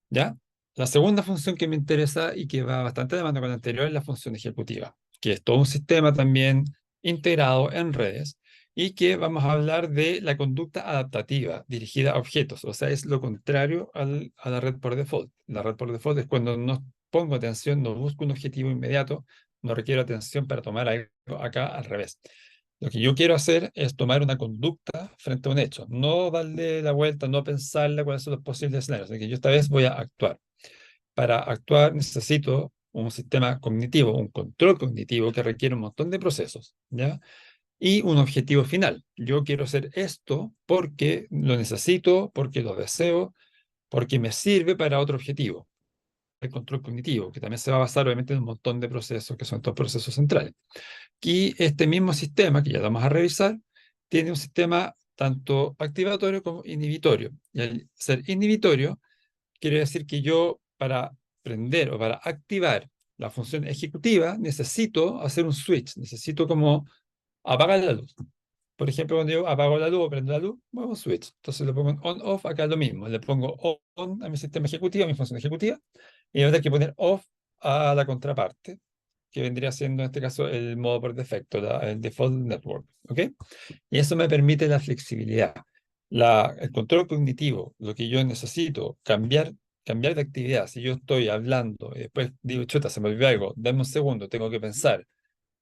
Speaker 1: ¿Ya? La segunda función que me interesa y que va bastante de mano con la anterior es la función ejecutiva, que es todo un sistema también integrado en redes y que vamos a hablar de la conducta adaptativa dirigida a objetos, o sea, es lo contrario a la red por default. La red por default es cuando no pongo atención, no busco un objetivo inmediato, no requiero atención para tomar algo. Acá al revés. Lo que yo quiero hacer es tomar una conducta frente a un hecho, no darle la vuelta, no pensarla cuáles son los posibles escenarios, sino que yo esta vez voy a actuar. Para actuar necesito un sistema cognitivo, un control cognitivo que requiere un montón de procesos, ¿ya? Y un objetivo final. Yo quiero hacer esto porque lo necesito, porque lo deseo, porque me sirve para otro objetivo. El control cognitivo, que también se va a basar obviamente en un montón de procesos que son estos procesos centrales. Y este mismo sistema, que ya vamos a revisar, tiene un sistema tanto activatorio como inhibitorio. Y al ser inhibitorio, quiere decir que yo para prender o para activar la función ejecutiva necesito hacer un switch, necesito como apagar la luz. Por ejemplo, cuando yo apago la luz o prendo la luz, muevo un switch. Entonces le pongo en on-off, acá es lo mismo. Le pongo on a mi sistema ejecutivo, a mi función ejecutiva, y voy a tener que poner off a la contraparte, que vendría siendo en este caso el modo por defecto, el default network. ¿Ok? Y eso me permite la flexibilidad. El control cognitivo, lo que yo necesito, cambiar de actividad. Si yo estoy hablando y después digo, chuta, se me olvidó algo, dame un segundo, tengo que pensar.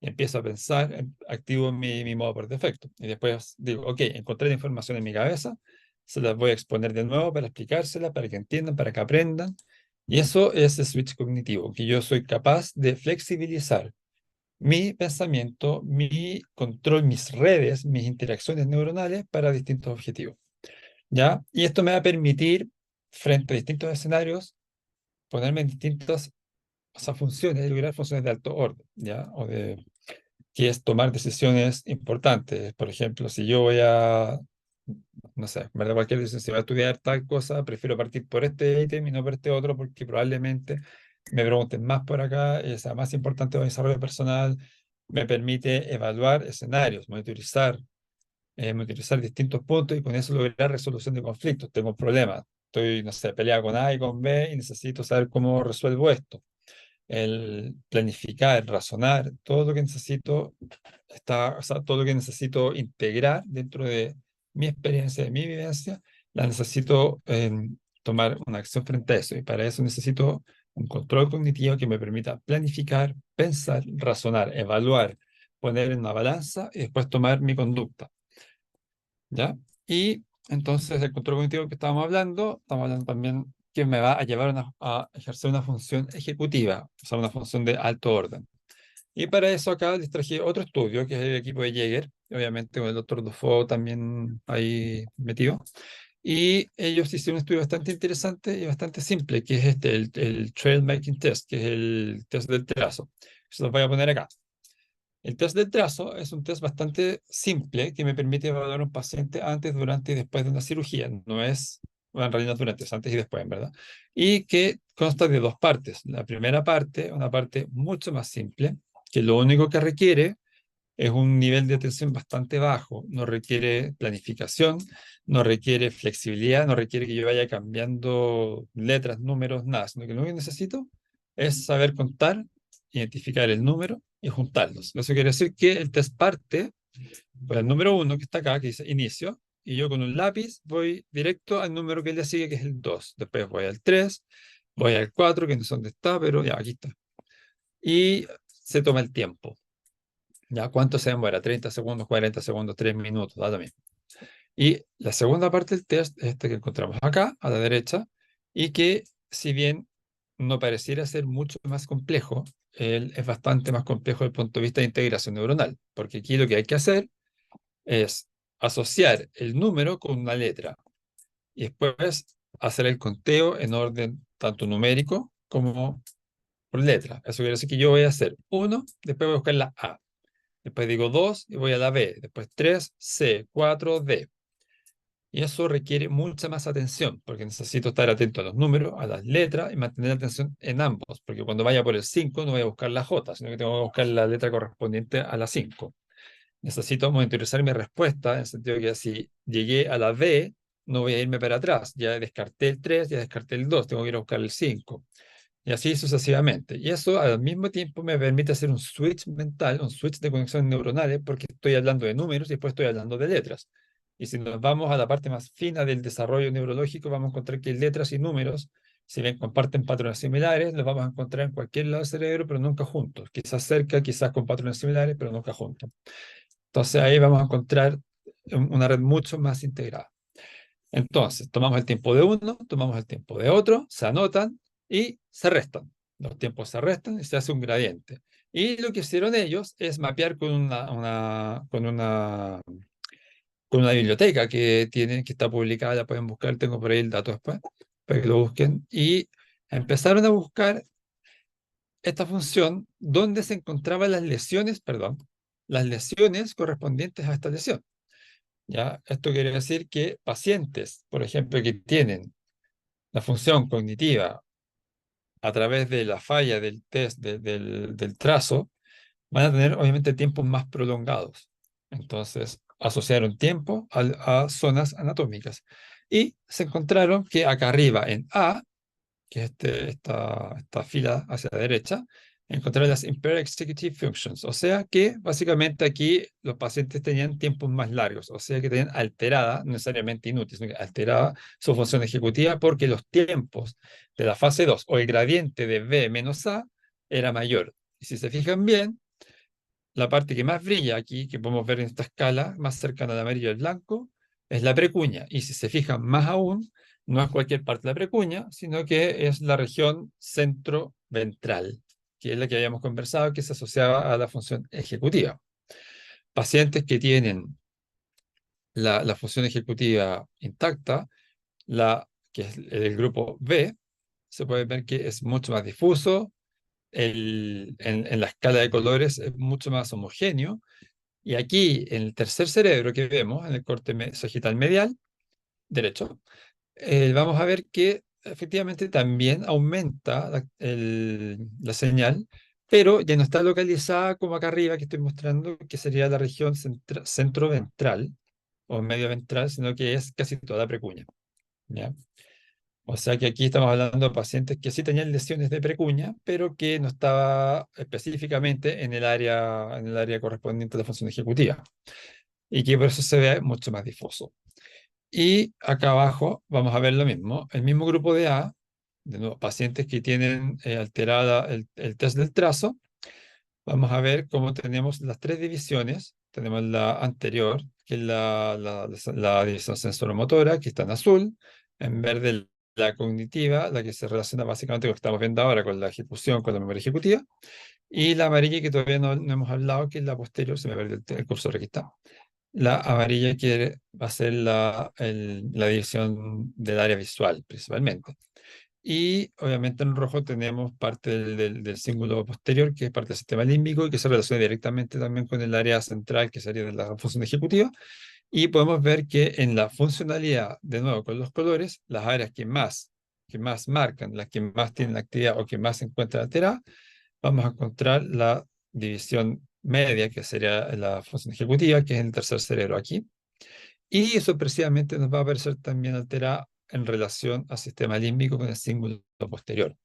Speaker 1: Y empiezo a pensar, activo mi modo por defecto. Y después digo, ok, encontré la información en mi cabeza, se las voy a exponer de nuevo para explicársela, para que entiendan, para que aprendan. Y eso es el switch cognitivo, que yo soy capaz de flexibilizar mi pensamiento, mi control, mis redes, mis interacciones neuronales para distintos objetivos. ¿Ya? Y esto me va a permitir, frente a distintos escenarios, ponerme en distintas, o sea, funciones, lograr funciones de alto orden, ¿ya? Que es tomar decisiones importantes. Por ejemplo, si yo voy a, no sé, ¿verdad? Cualquier decisión, si voy a estudiar tal cosa, prefiero partir por este ítem y no por este otro, porque probablemente me pregunten más por acá, sea más importante para mi desarrollo personal, me permite evaluar escenarios, monitorizar distintos puntos y con eso lograr resolución de conflictos. Tengo un problema, estoy, no sé, peleado con A y con B y necesito saber cómo resuelvo esto. El planificar, el razonar, todo lo que necesito o sea, todo lo que necesito integrar dentro de mi experiencia, de mi vivencia, la necesito tomar una acción frente a eso. Y para eso necesito un control cognitivo que me permita planificar, pensar, razonar, evaluar, poner en una balanza y después tomar mi conducta. ¿Ya? Y entonces el control cognitivo que estamos hablando también que me va a llevar a ejercer una función ejecutiva, o sea, una función de alto orden. Y para eso acá les traje otro estudio, que es el equipo de Jaeger, obviamente con el doctor Dufault también ahí metido. Y ellos hicieron un estudio bastante interesante y bastante simple, que es el Trail Making Test, que es el test del trazo. Se los voy a poner acá. El test del trazo es un test bastante simple que me permite evaluar a un paciente antes, durante y después de una cirugía. No es, bueno, en realidad durante, es antes y después, en verdad. Y que consta de dos partes. La primera parte, una parte mucho más simple, que lo único que requiere es un nivel de atención bastante bajo. No requiere planificación, no requiere flexibilidad, no requiere que yo vaya cambiando letras, números, nada, sino que lo único que necesito es saber contar, identificar el número y juntarlos. Eso quiere decir que el test parte por el número 1 que está acá, que dice inicio, y yo con un lápiz voy directo al número que le sigue, que es el 2. Después voy al 3, voy al 4, que no sé dónde está, pero ya, aquí está. Y se toma el tiempo. ¿Ya? ¿Cuánto se demora? 30 segundos, 40 segundos, 3 minutos, da lo mismo. Y la segunda parte del test es este que encontramos acá, a la derecha, y que si bien no pareciera ser mucho más complejo, él es bastante más complejo desde el punto de vista de integración neuronal, porque aquí lo que hay que hacer es asociar el número con una letra y después hacer el conteo en orden tanto numérico como por letra. Eso quiere decir que yo voy a hacer 1, después voy a buscar la A. Después digo 2 y voy a la B. Después 3, C, 4, D. Y eso requiere mucha más atención, porque necesito estar atento a los números, a las letras y mantener la atención en ambos, porque cuando vaya por el 5 no voy a buscar la J, sino que tengo que buscar la letra correspondiente a la 5. Necesito monitorizar mi respuesta, en el sentido que si llegué a la D, no voy a irme para atrás. Ya descarté el 3, ya descarté el 2, tengo que ir a buscar el 5. Y así sucesivamente. Y eso al mismo tiempo me permite hacer un switch mental, un switch de conexiones neuronales, porque estoy hablando de números y después estoy hablando de letras. Y si nos vamos a la parte más fina del desarrollo neurológico, vamos a encontrar que letras y números, si bien comparten patrones similares, los vamos a encontrar en cualquier lado del cerebro, pero nunca juntos. Quizás cerca, quizás con patrones similares, pero nunca juntos. Entonces ahí vamos a encontrar una red mucho más integrada. Entonces, tomamos el tiempo de uno, tomamos el tiempo de otro, se anotan y se restan. Los tiempos se restan y se hace un gradiente. Y lo que hicieron ellos es mapear con una biblioteca que tienen, que está publicada, la pueden buscar, tengo por ahí el dato después, para que lo busquen. Y empezaron a buscar esta función donde se encontraban las lesiones, perdón, las lesiones correspondientes a esta lesión. ¿Ya? Esto quiere decir que pacientes, por ejemplo, que tienen la función cognitiva a través de la falla del test del trazo, van a tener obviamente tiempos más prolongados. Entonces, asociaron tiempo a zonas anatómicas. Y se encontraron que acá arriba en A, que es esta fila hacia la derecha, encontrar las impaired executive functions, o sea que básicamente aquí los pacientes tenían tiempos más largos, o sea que tenían alterada, no necesariamente inútil, sino que alterada su función ejecutiva porque los tiempos de la fase 2 o el gradiente de B menos A era mayor. Y si se fijan bien, la parte que más brilla aquí, que podemos ver en esta escala, más cercana al amarillo y al blanco, es la precuña. Y si se fijan más aún, no es cualquier parte de la precuña, sino que es la región centroventral, que es la que habíamos conversado, que se asociaba a la función ejecutiva. Pacientes que tienen la función ejecutiva intacta, que es el grupo B, se puede ver que es mucho más difuso, en la escala de colores es mucho más homogéneo. Y aquí, en el tercer cerebro que vemos, en el corte sagital medial, derecho, vamos a ver que efectivamente también aumenta la señal, pero ya no está localizada como acá arriba que estoy mostrando, que sería la región centroventral o medio ventral, sino que es casi toda precuña. ¿Ya? O sea que aquí estamos hablando de pacientes que sí tenían lesiones de precuña, pero que no estaba específicamente en el área correspondiente a la función ejecutiva y que por eso se ve mucho más difuso. Y acá abajo vamos a ver lo mismo, el mismo grupo de A, de nuevo, pacientes que tienen alterada el test del trazo. Vamos a ver cómo tenemos las tres divisiones. Tenemos la anterior, que es la división sensoromotora, que está en azul. En verde, la cognitiva, la que se relaciona básicamente con lo que estamos viendo ahora, con la ejecución, con la memoria ejecutiva. Y la amarilla, que todavía no hemos hablado, que es la posterior, se me perdió el cursor, aquí está. La amarilla que va a ser la división del área visual, principalmente. Y obviamente en rojo tenemos parte del cíngulo posterior, que es parte del sistema límbico y que se relaciona directamente también con el área central, que sería de la función ejecutiva. Y podemos ver que en la funcionalidad, de nuevo con los colores, las áreas que más marcan, las que más tienen actividad o que más se encuentran alteradas, vamos a encontrar la división media, que sería la función ejecutiva, que es el tercer cerebro aquí. Y eso precisamente nos va a aparecer también alterada en relación al sistema límbico con el cíngulo posterior.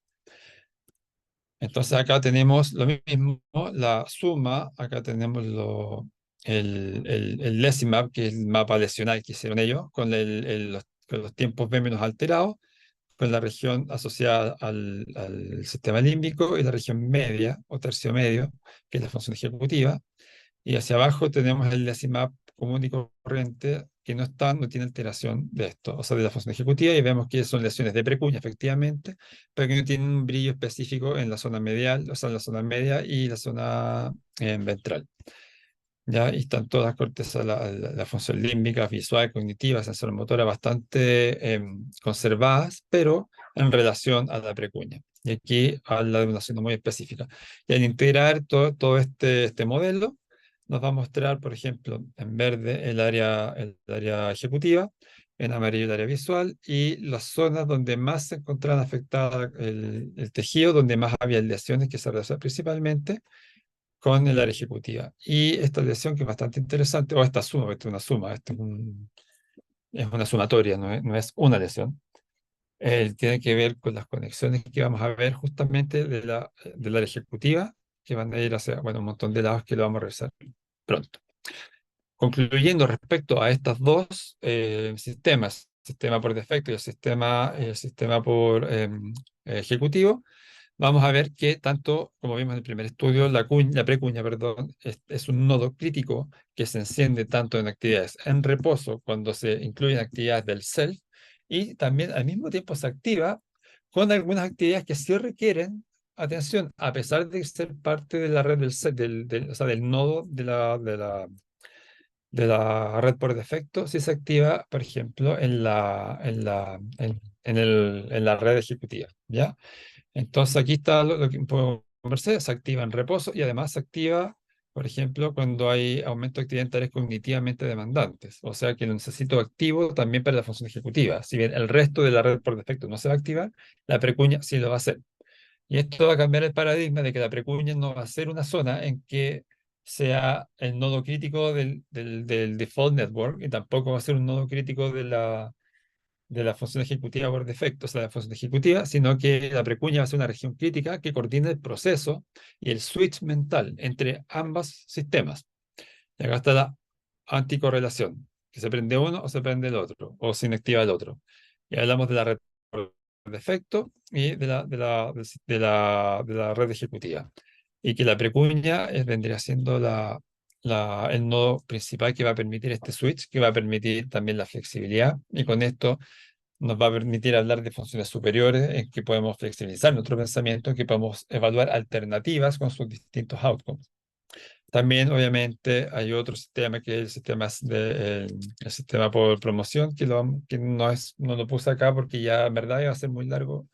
Speaker 1: Entonces acá tenemos lo mismo, la suma, acá tenemos el Lesimap, que es el mapa lesional que hicieron ellos, con los tiempos B menos alterados, con la región asociada al sistema límbico y la región media o tercio medio, que es la función ejecutiva. Y hacia abajo tenemos el Decimap común y corriente, que no tiene alteración de esto, o sea, de la función ejecutiva, y vemos que son lesiones de precuña, efectivamente, pero que no tienen un brillo específico en la zona medial, o sea, en la zona media y la zona ventral. ¿Ya? Y están todas cortes a la función límbica, visual, cognitiva, sensoromotora, bastante conservadas, pero en relación a la precuña. Y aquí habla de una zona muy específica. Y al integrar todo este modelo, nos va a mostrar, por ejemplo, en verde el área ejecutiva, en amarillo el área visual, y las zonas donde más se encontraban afectadas el tejido, donde más había lesiones que se relacionan principalmente con el área ejecutiva. Y esta lesión que es bastante interesante, o esta suma, esta es una suma, es una sumatoria, no es una lesión. Tiene que ver con las conexiones que vamos a ver justamente del área ejecutiva, que van a ir hacia, bueno, un montón de lados que lo vamos a revisar pronto. Concluyendo respecto a estos dos sistemas, sistema por defecto y el sistema por ejecutivo, vamos a ver que tanto, como vimos en el primer estudio, la precuña, perdón, es un nodo crítico que se enciende tanto en actividades en reposo, cuando se incluyen actividades del self, y también al mismo tiempo se activa con algunas actividades que sí requieren atención, a pesar de ser parte de la red del self, o sea, del nodo de la red por defecto, si se activa, por ejemplo, en la red ejecutiva, ¿ya? Entonces aquí está lo que podemos conversar, se activa en reposo y además se activa, por ejemplo, cuando hay aumento de actividad en tareas cognitivamente demandantes, o sea que lo necesito activo también para la función ejecutiva. Si bien el resto de la red por defecto no se va a activar, la precuña sí lo va a hacer. Y esto va a cambiar el paradigma de que la precuña no va a ser una zona en que sea el nodo crítico del default network, y tampoco va a ser un nodo crítico de la función ejecutiva por defecto, o sea, la función ejecutiva, sino que la precuña va a ser una región crítica que coordina el proceso y el switch mental entre ambos sistemas. Y acá está la anticorrelación, que se prende uno o se prende el otro, o se inactiva el otro. Y hablamos de la red por defecto y de la red ejecutiva. Y que la precuña vendría siendo el nodo principal que va a permitir este switch, que va a permitir también la flexibilidad, y con esto nos va a permitir hablar de funciones superiores en que podemos flexibilizar nuestro pensamiento, en que podemos evaluar alternativas con sus distintos outcomes. También, obviamente, hay otro sistema que es el sistema por promoción, que no lo puse acá porque ya en verdad iba a ser muy largo,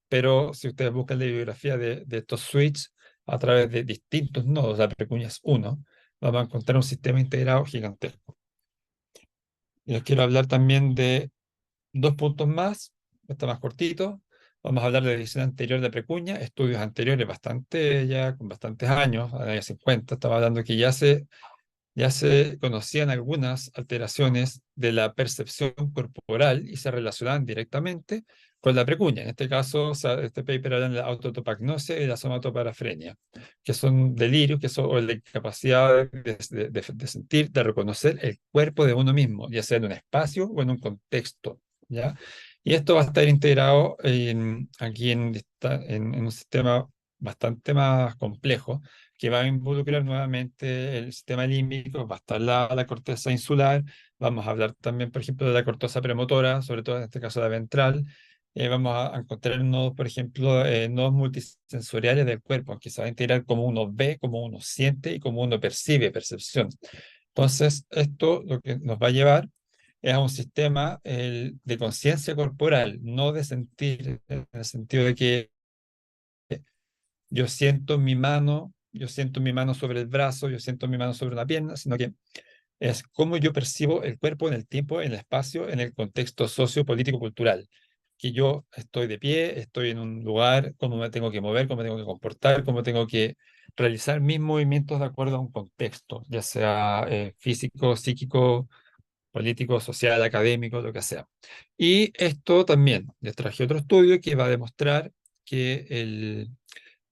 Speaker 1: pero si ustedes buscan la bibliografía de estos switches a través de distintos nodos, la precuña es uno, vamos a encontrar un sistema integrado gigantesco. Y les quiero hablar también de dos puntos más, está más cortito. Vamos a hablar de la edición anterior de precuña, estudios anteriores con bastantes años, a los años 50, estaba hablando que ya ya se conocían algunas alteraciones de la percepción corporal y se relacionaban directamente con la precuña. En este caso, o sea, este paper era en la autotopagnosia y la somatoparafrenia, que son delirios, que son o la incapacidad de sentir, de reconocer el cuerpo de uno mismo, ya sea en un espacio o en un contexto, ¿ya? Y esto va a estar integrado aquí en un sistema bastante más complejo, que va a involucrar nuevamente el sistema límbico, va a estar la corteza insular, vamos a hablar también, por ejemplo, de la corteza premotora, sobre todo en este caso la ventral. Vamos a encontrar nodos, por ejemplo, nodos multisensoriales del cuerpo, que se va a integrar como uno ve, como uno siente y como uno percibe, percepción. Entonces, esto lo que nos va a llevar es a un sistema de conciencia corporal, no de sentir, en el sentido de que yo siento mi mano sobre el brazo, yo siento mi mano sobre una pierna, sino que es cómo yo percibo el cuerpo en el tiempo, en el espacio, en el contexto sociopolítico cultural. Que yo estoy de pie, estoy en un lugar, cómo me tengo que mover, cómo me tengo que comportar, cómo tengo que realizar mis movimientos de acuerdo a un contexto, ya sea físico, psíquico, político, social, académico, lo que sea. Y esto también, les traje otro estudio que va a demostrar que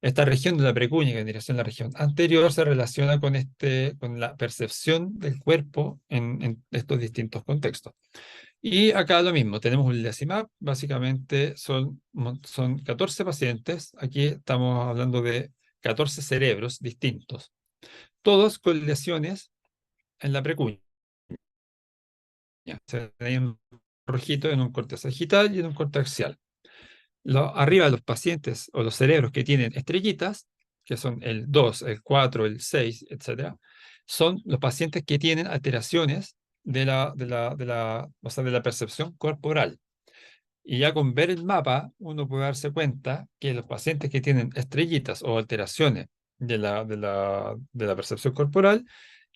Speaker 1: esta región de la precuña, que vendría siendo la región anterior, se relaciona con la percepción del cuerpo en estos distintos contextos. Y acá lo mismo, tenemos un LESIMAP, básicamente son 14 pacientes, aquí estamos hablando de 14 cerebros distintos, todos con lesiones en la precuña. Hay un rojito en un corte sagital y en un corte axial. Arriba de los pacientes o los cerebros que tienen estrellitas, que son el 2, el 4, el 6, etcétera, son los pacientes que tienen alteraciones o sea, de la percepción corporal. Y ya con ver el mapa, uno puede darse cuenta que los pacientes que tienen estrellitas o alteraciones de la percepción corporal,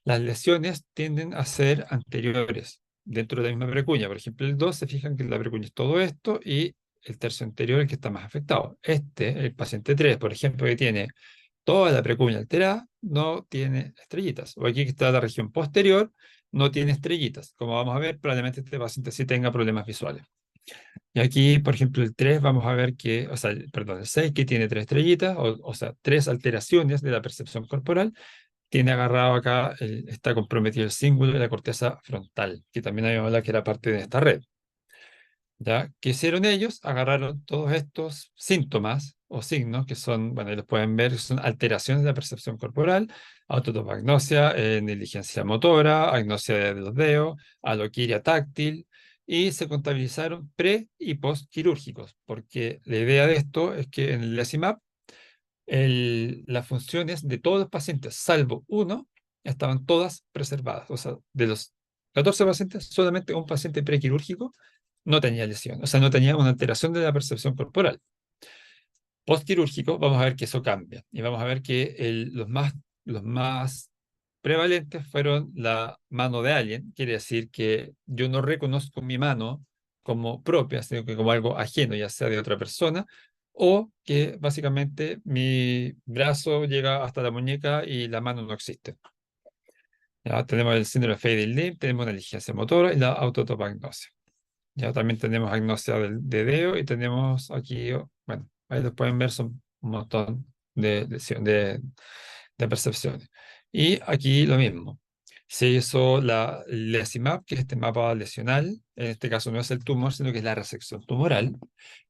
Speaker 1: las lesiones tienden a ser anteriores dentro de la misma precuña. Por ejemplo, el 2 se fijan que la precuña es todo esto y el tercio anterior es el que está más afectado. El paciente 3, por ejemplo, que tiene toda la precuña alterada, no tiene estrellitas. O aquí que está la región posterior, no tiene estrellitas. Como vamos a ver, probablemente este paciente sí tenga problemas visuales. Y aquí, por ejemplo, el 3 vamos a ver que, o sea, perdón, el 6 que tiene 3 estrellitas, o sea, 3 alteraciones de la percepción corporal, tiene agarrado acá, está comprometido el cíngulo de la corteza frontal, que también habíamos hablado que era parte de esta red. ¿Ya? ¿Qué hicieron ellos? Agarraron todos estos síntomas o signos que son, bueno, ahí los pueden ver, son alteraciones de la percepción corporal, autotopagnosia, negligencia motora, agnosia de los dedos, aloquiria táctil, y se contabilizaron pre y post quirúrgicos, porque la idea de esto es que en el LESIMAP las funciones de todos los pacientes, salvo uno, estaban todas preservadas. O sea, de los 14 pacientes, solamente un paciente prequirúrgico no tenía lesión, o sea, no tenía una alteración de la percepción corporal. Postquirúrgico, vamos a ver que eso cambia. Y vamos a ver que los más prevalentes fueron la mano de alguien, quiere decir que yo no reconozco mi mano como propia, sino que como algo ajeno, ya sea de otra persona, o que básicamente mi brazo llega hasta la muñeca y la mano no existe. Ya tenemos el síndrome de Fading Limb, tenemos una negligencia motora y la autotopagnosia. Ya también tenemos agnosia del dedo y tenemos aquí, bueno, ahí lo pueden ver, son un montón de percepciones. Y aquí lo mismo. Se hizo la LESIMAP, que es este mapa lesional. En este caso no es el tumor, sino que es la resección tumoral.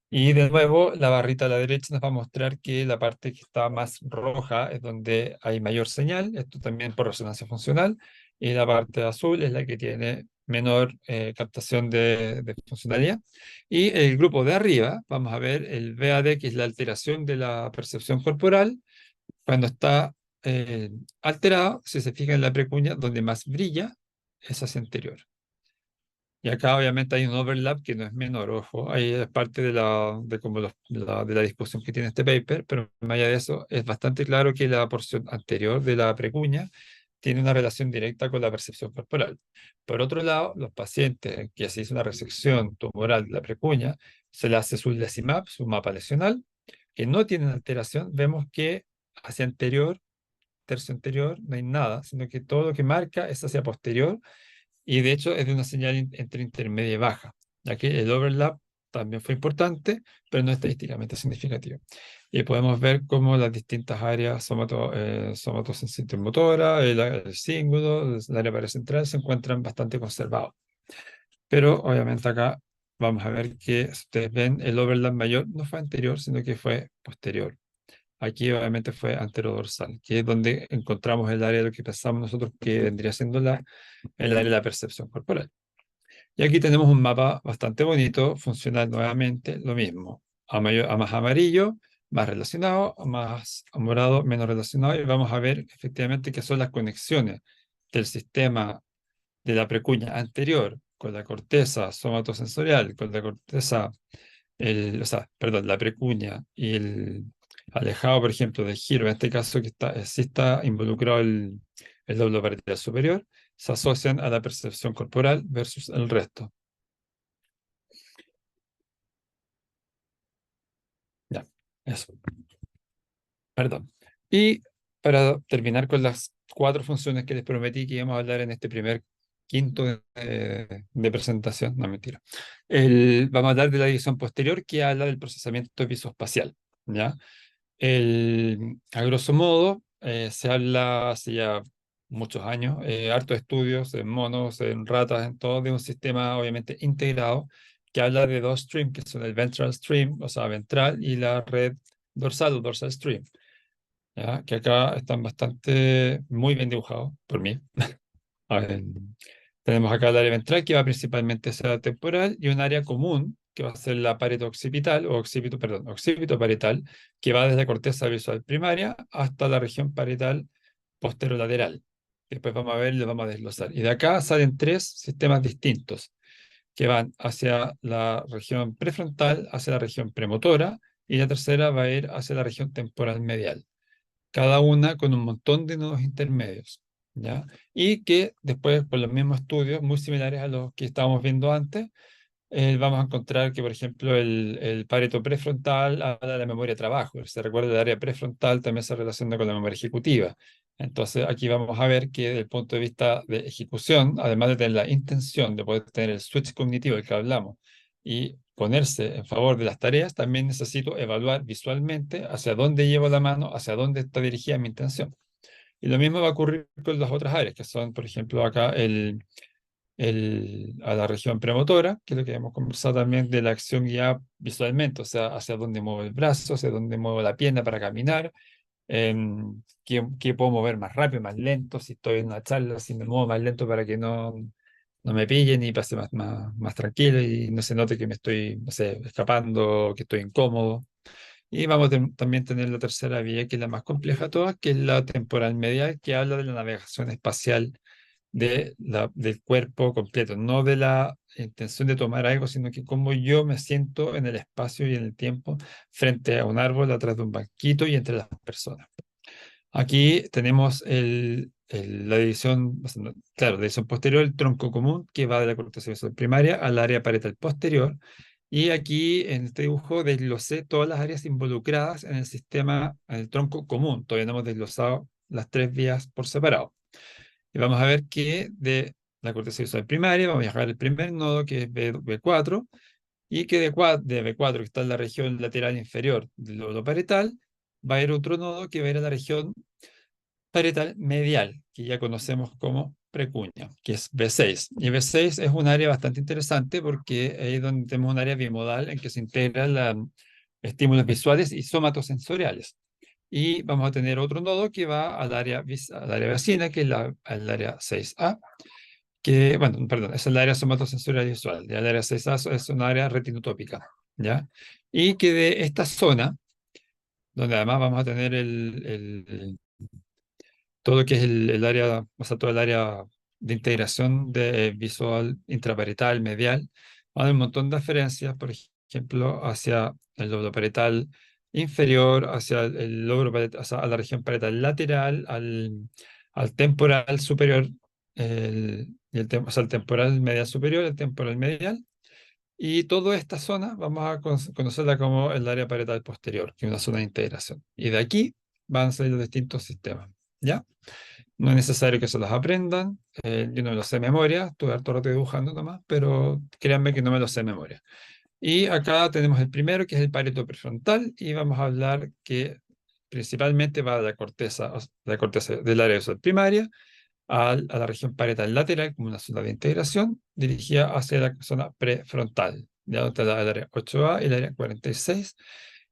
Speaker 1: Y de nuevo, la barrita a la derecha nos va a mostrar que la parte que está más roja es donde hay mayor señal, esto también por resonancia funcional, y la parte azul es la que tiene menor captación de funcionalidad. Y el grupo de arriba, vamos a ver el VAD, que es la alteración de la percepción corporal, cuando está alterado, si se fija en la precuña, donde más brilla es hacia anterior. Y acá obviamente hay un overlap que no es menor, ojo, ahí es parte de la discusión que tiene este paper, pero más allá de eso es bastante claro que la porción anterior de la precuña tiene una relación directa con la percepción corporal. Por otro lado, los pacientes que se hizo una resección tumoral de la precuña, se le hace su LESIMAP, su mapa lesional, que no tienen alteración, vemos que hacia anterior tercio anterior, no hay nada, sino que todo lo que marca es hacia posterior y de hecho es de una señal entre intermedia y baja, ya que el overlap también fue importante, pero no estadísticamente significativo. Y podemos ver cómo las distintas áreas somatosensitive-motora, el cíngulo, el área paracentral se encuentran bastante conservados. Pero obviamente acá vamos a ver que, si ustedes ven, el overlap mayor no fue anterior, sino que fue posterior. Aquí obviamente fue anterodorsal, que es donde encontramos el área de lo que pensamos nosotros que vendría siendo el área de la percepción corporal. Y aquí tenemos un mapa bastante bonito, funcional nuevamente, lo mismo. A más amarillo, más relacionado, a más morado, menos relacionado. Y vamos a ver efectivamente qué son las conexiones del sistema de la precuña anterior con la corteza somatosensorial, con la corteza, o sea, perdón, la precuña y el alejado, por ejemplo, del giro, en este caso que sí está involucrado el lóbulo parietal superior, se asocian a la percepción corporal versus el resto. Ya, eso. Perdón. Y para terminar con las 4 funciones que les prometí que íbamos a hablar en este primer quinto de presentación, no mentira. Vamos a hablar de la división posterior que habla del procesamiento visoespacial, ¿ya? A grosso modo, se habla hace ya muchos años, hartos estudios en monos, en ratas, en todo, de un sistema obviamente integrado que habla de 2 streams, que son el ventral stream, o sea, ventral, y la red dorsal o dorsal stream, ¿ya? Que acá están bastante, muy bien dibujados por mí. A ver, tenemos acá el área ventral que va principalmente hacia la temporal y un área común que va a ser la pared occipital o occipito, perdón, occipito parietal que va desde la corteza visual primaria hasta la región parietal posterolateral. Después vamos a ver y lo vamos a desglosar. Y de acá salen 3 sistemas distintos que van hacia la región prefrontal, hacia la región premotora y la tercera va a ir hacia la región temporal medial, cada una con un montón de nodos intermedios, ¿ya? Y que después, por los mismos estudios, muy similares a los que estábamos viendo antes, vamos a encontrar que, por ejemplo, el pareto prefrontal habla de la memoria de trabajo. Se recuerda el área prefrontal también se relaciona con la memoria ejecutiva. Entonces, aquí vamos a ver que desde el punto de vista de ejecución, además de tener la intención de poder tener el switch cognitivo del que hablamos y ponerse en favor de las tareas, también necesito evaluar visualmente hacia dónde llevo la mano, hacia dónde está dirigida mi intención. Y lo mismo va a ocurrir con las otras áreas, que son, por ejemplo, acá a la región premotora, que es lo que hemos conversado también de la acción guiada visualmente, o sea, hacia dónde muevo el brazo, hacia dónde muevo la pierna para caminar, qué puedo mover más rápido, más lento, si estoy en una charla, si me muevo más lento para que no me pillen y pase más tranquilo y no se note que me estoy, no sé, escapando, que estoy incómodo. Y vamos a también tener la tercera vía, que es la más compleja de todas, que es la temporal medial, que habla de la navegación espacial del cuerpo completo, no de la intención de tomar algo, sino que cómo yo me siento en el espacio y en el tiempo frente a un árbol, atrás de un banquito y entre las personas. Aquí tenemos la división, o sea, claro, la división posterior, el tronco común, que va de la corteza visual primaria al área parietal posterior. Y aquí en este dibujo desglosé todas las áreas involucradas en el sistema, en el tronco común. Todavía no hemos desglosado las 3 vías por separado. Y vamos a ver que de la corteza visual primaria vamos a dejar el primer nodo, que es B4, y que de B4, que está en la región lateral inferior del lóbulo parietal, va a haber otro nodo que va a ir a la región parietal medial, que ya conocemos como precuña, que es B6. Y B6 es un área bastante interesante porque ahí es donde tenemos un área bimodal en que se integran estímulos visuales y somatosensoriales. Y vamos a tener otro nodo que va al área vecina, que es al área 6A, que, bueno, perdón, es el área somatosensorial visual. Y el área 6A es un área retinotópica, ¿ya? Y que de esta zona, donde además vamos a tener todo lo que es el área, o sea, todo el área de integración de visual intraparietal, medial, va a haber un montón de referencias, por ejemplo, hacia el lóbulo parietal inferior, hacia el lóbulo parietal, o sea, a la región parietal lateral, al temporal superior, o sea, el temporal medial superior, el temporal medial, y toda esta zona vamos a conocerla como el área parietal posterior, que es una zona de integración. Y de aquí van a salir los distintos sistemas. ¿ya? No es necesario que se los aprendan, yo no me los sé de memoria, estuve harto rato dibujando nomás, pero créanme que no me los sé de memoria. Y acá tenemos el primero, que es el pareto prefrontal, y vamos a hablar que principalmente va de la corteza del área visual primaria a la región parietal lateral como una zona de integración dirigida hacia la zona prefrontal, ya donde está el área 8A y el área 46.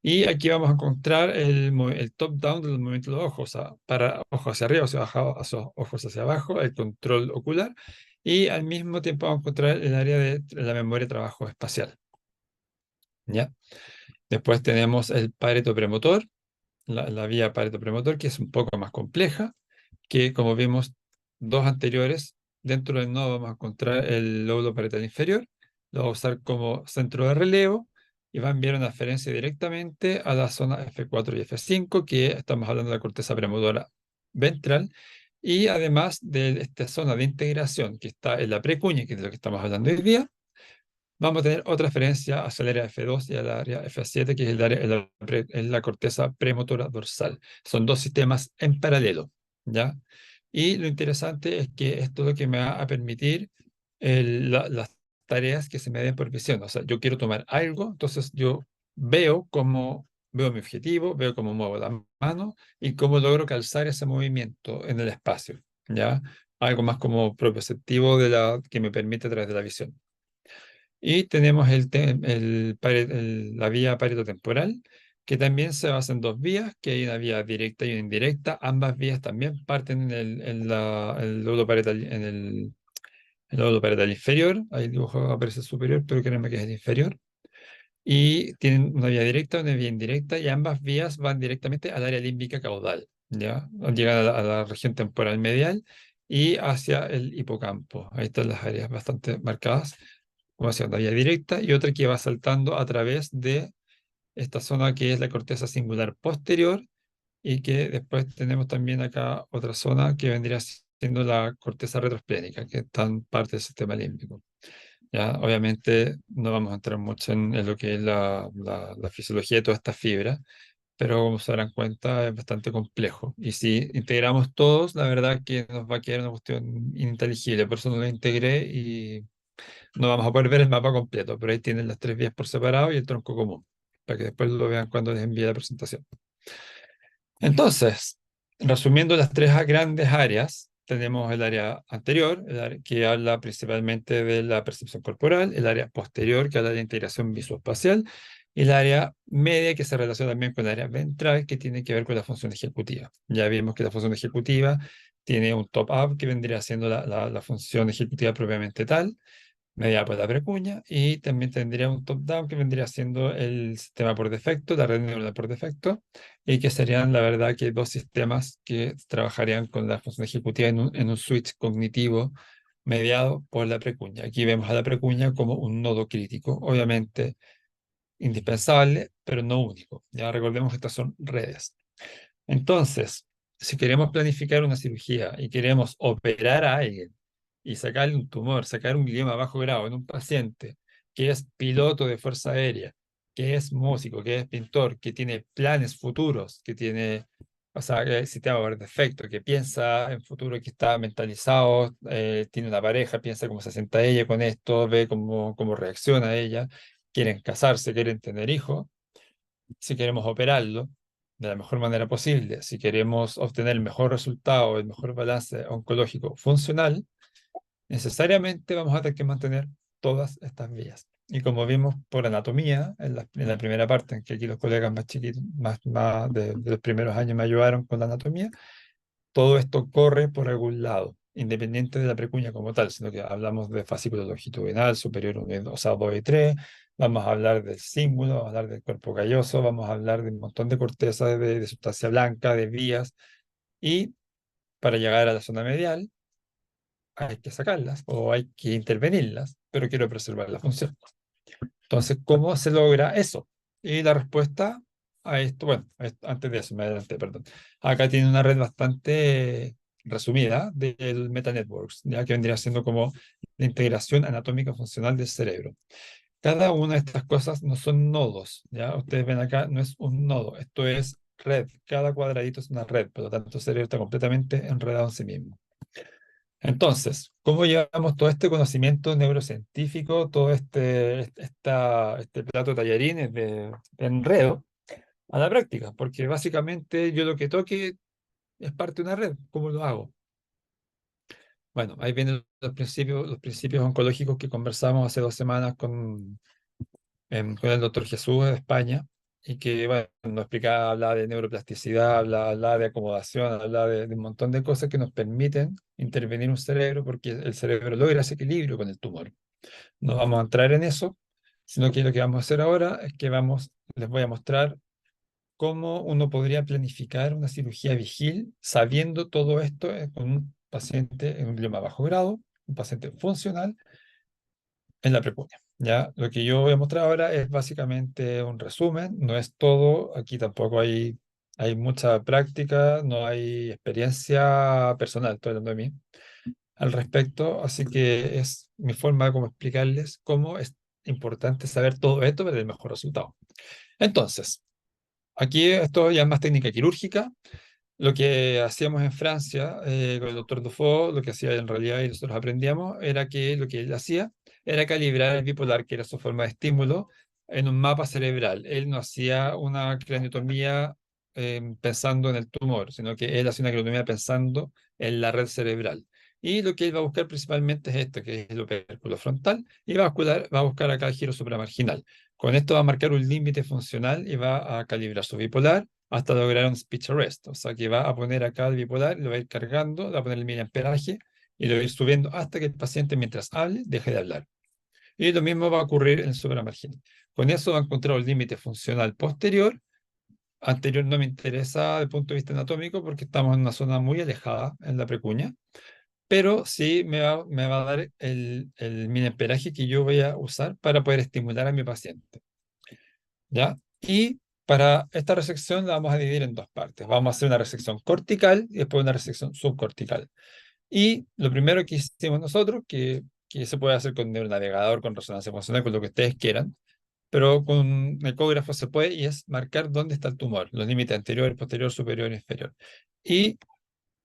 Speaker 1: Y aquí vamos a encontrar el top-down del movimiento de los ojos, para ojos hacia arriba, hacia ojos hacia abajo, el control ocular, y al mismo tiempo vamos a encontrar el área de la memoria de trabajo espacial. ¿Ya? Después tenemos el pareto premotor, la vía pareto premotor, que es un poco más compleja, que como vimos dos anteriores, dentro del nodo vamos a encontrar el lóbulo parietal inferior, lo vamos a usar como centro de relevo y va a enviar una referencia directamente a la zona F4 y F5, que estamos hablando de la corteza premotora ventral, y además de esta zona de integración que está en la precuña, que es de lo que estamos hablando hoy día, vamos a tener otra referencia hacia el área F2 y al área F7, que es la corteza premotora dorsal. Son dos sistemas en paralelo, ¿ya? Y lo interesante es que esto es lo que me va a permitir las tareas que se me den por visión. O sea, yo quiero tomar algo, entonces yo veo mi objetivo, veo cómo muevo la mano y cómo logro calzar ese movimiento en el espacio, ¿ya? Algo más como propioceptivo que me permite a través de la visión. Y tenemos la vía paretotemporal, que también se basa en dos vías, que hay una vía directa y una indirecta. Ambas vías también parten el lóbulo parietal, el lóbulo parietal inferior. Ahí el dibujo aparece superior, pero créanme que es el inferior. Y tienen una vía directa, una vía indirecta, y ambas vías van directamente al área límbica caudal, ¿ya? Llegan a la región temporal medial y hacia el hipocampo. Ahí están las áreas bastante marcadas, como hacia una vía directa, y otra que va saltando a través de esta zona que es la corteza singular posterior, y que después tenemos también acá otra zona que vendría siendo la corteza retroesplénica, que está en parte del sistema límbico. Ya, obviamente no vamos a entrar mucho en lo que es la fisiología de todas estas fibras, pero como se darán cuenta es bastante complejo. Y si integramos todos, la verdad que nos va a quedar una cuestión ininteligible. Por eso no lo integré y no vamos a poder ver el mapa completo, pero ahí tienen las tres vías por separado y el tronco común, para que después lo vean cuando les envíe la presentación. Entonces, resumiendo las tres grandes áreas, tenemos el área anterior, que habla principalmente de la percepción corporal, el área posterior, que habla de la integración visoespacial, y el área media, que se relaciona también con el área ventral, que tiene que ver con la función ejecutiva. Ya vimos que la función ejecutiva tiene un top-up, que vendría siendo la función ejecutiva propiamente tal, mediada por la precuña, y también tendría un top-down que vendría siendo el sistema por defecto, la red neuronal por defecto, y que serían, la verdad, que dos sistemas que trabajarían con la función ejecutiva en un switch cognitivo mediado por la precuña. Aquí vemos a la precuña como un nodo crítico, obviamente indispensable, pero no único. Ya recordemos que estas son redes. Entonces, si queremos planificar una cirugía y queremos operar a alguien y sacarle un tumor, sacar un glioma a bajo grado en un paciente que es piloto de fuerza aérea, que es músico, que es pintor, que tiene planes futuros, que tiene, o sea, que sistema por defecto, que piensa en futuro, que está mentalizado, tiene una pareja, piensa cómo se sienta ella con esto, ve cómo reacciona ella, quieren casarse, quieren tener hijos. Si queremos operarlo de la mejor manera posible, si queremos obtener el mejor resultado, el mejor balance oncológico funcional, necesariamente vamos a tener que mantener todas estas vías. Y como vimos por anatomía, en la primera parte, en que aquí los colegas más chiquitos, más de los primeros años me ayudaron con la anatomía, todo esto corre por algún lado, independiente de la precuña como tal, sino que hablamos de fascículo longitudinal, superior 1, o sea, 2 y 3, vamos a hablar del cíngulo, vamos a hablar del cuerpo calloso, vamos a hablar de un montón de corteza, de sustancia blanca, de vías, y para llegar a la zona medial, hay que sacarlas o hay que intervenirlas, pero quiero preservar la función. Entonces, ¿cómo se logra eso? Y la respuesta a esto, bueno, antes de eso, me adelanté, perdón. Acá tiene una red bastante resumida del MetaNetworks, ya que vendría siendo como la integración anatómica funcional del cerebro. Cada una de estas cosas no son nodos, ¿ya? Ustedes ven acá, no es un nodo, esto es red, cada cuadradito es una red, por lo tanto el cerebro está completamente enredado en sí mismo. Entonces, ¿cómo llevamos todo este conocimiento neurocientífico, todo este plato de tallarines de enredo a la práctica? Porque básicamente yo lo que toque es parte de una red. ¿Cómo lo hago? Bueno, ahí vienen los principios oncológicos que conversamos hace 2 semanas con el doctor Jesús de España, y que, bueno, nos explicaba, hablaba de neuroplasticidad, hablaba de acomodación, hablaba de un montón de cosas que nos permiten intervenir un cerebro, porque el cerebro logra ese equilibrio con el tumor. No vamos a entrar en eso, sino que lo que vamos a hacer ahora es que les voy a mostrar cómo uno podría planificar una cirugía vigil sabiendo todo esto con un paciente en un glioma bajo grado, un paciente funcional en la precunia. Ya, lo que yo voy a mostrar ahora es básicamente un resumen, no es todo, aquí tampoco hay mucha práctica, no hay experiencia personal, estoy hablando de mí, al respecto, así que es mi forma de cómo explicarles cómo es importante saber todo esto para el mejor resultado. Entonces, aquí esto ya es más técnica quirúrgica. Lo que hacíamos en Francia con el doctor Dufault, lo que hacía en realidad y nosotros aprendíamos, era que lo que él hacía era calibrar el bipolar, que era su forma de estímulo, en un mapa cerebral. Él no hacía una craniotomía pensando en el tumor, sino que él hacía una craniotomía pensando en la red cerebral. Y lo que él va a buscar principalmente es esto, que es el opérculo frontal, y va a buscar acá el giro supramarginal. Con esto va a marcar un límite funcional y va a calibrar su bipolar hasta lograr un speech arrest. O sea que va a poner acá el bipolar, lo va a ir cargando, va a poner el miliamperaje y lo va a ir subiendo hasta que el paciente, mientras hable, deje de hablar. Y lo mismo va a ocurrir en el supramarginal. Con eso va a encontrar un límite funcional posterior. Anterior no me interesa desde el punto de vista anatómico porque estamos en una zona muy alejada en la precuña, pero sí me va a dar el miliamperaje que yo voy a usar para poder estimular a mi paciente. ¿Ya? Y para esta resección la vamos a dividir en dos partes. Vamos a hacer una resección cortical y después una resección subcortical. Y lo primero que hicimos nosotros, que se puede hacer con neuronavegador, con resonancia funcional, con lo que ustedes quieran, pero con ecógrafo se puede, y es marcar dónde está el tumor, los límites anterior, posterior, superior e inferior. Y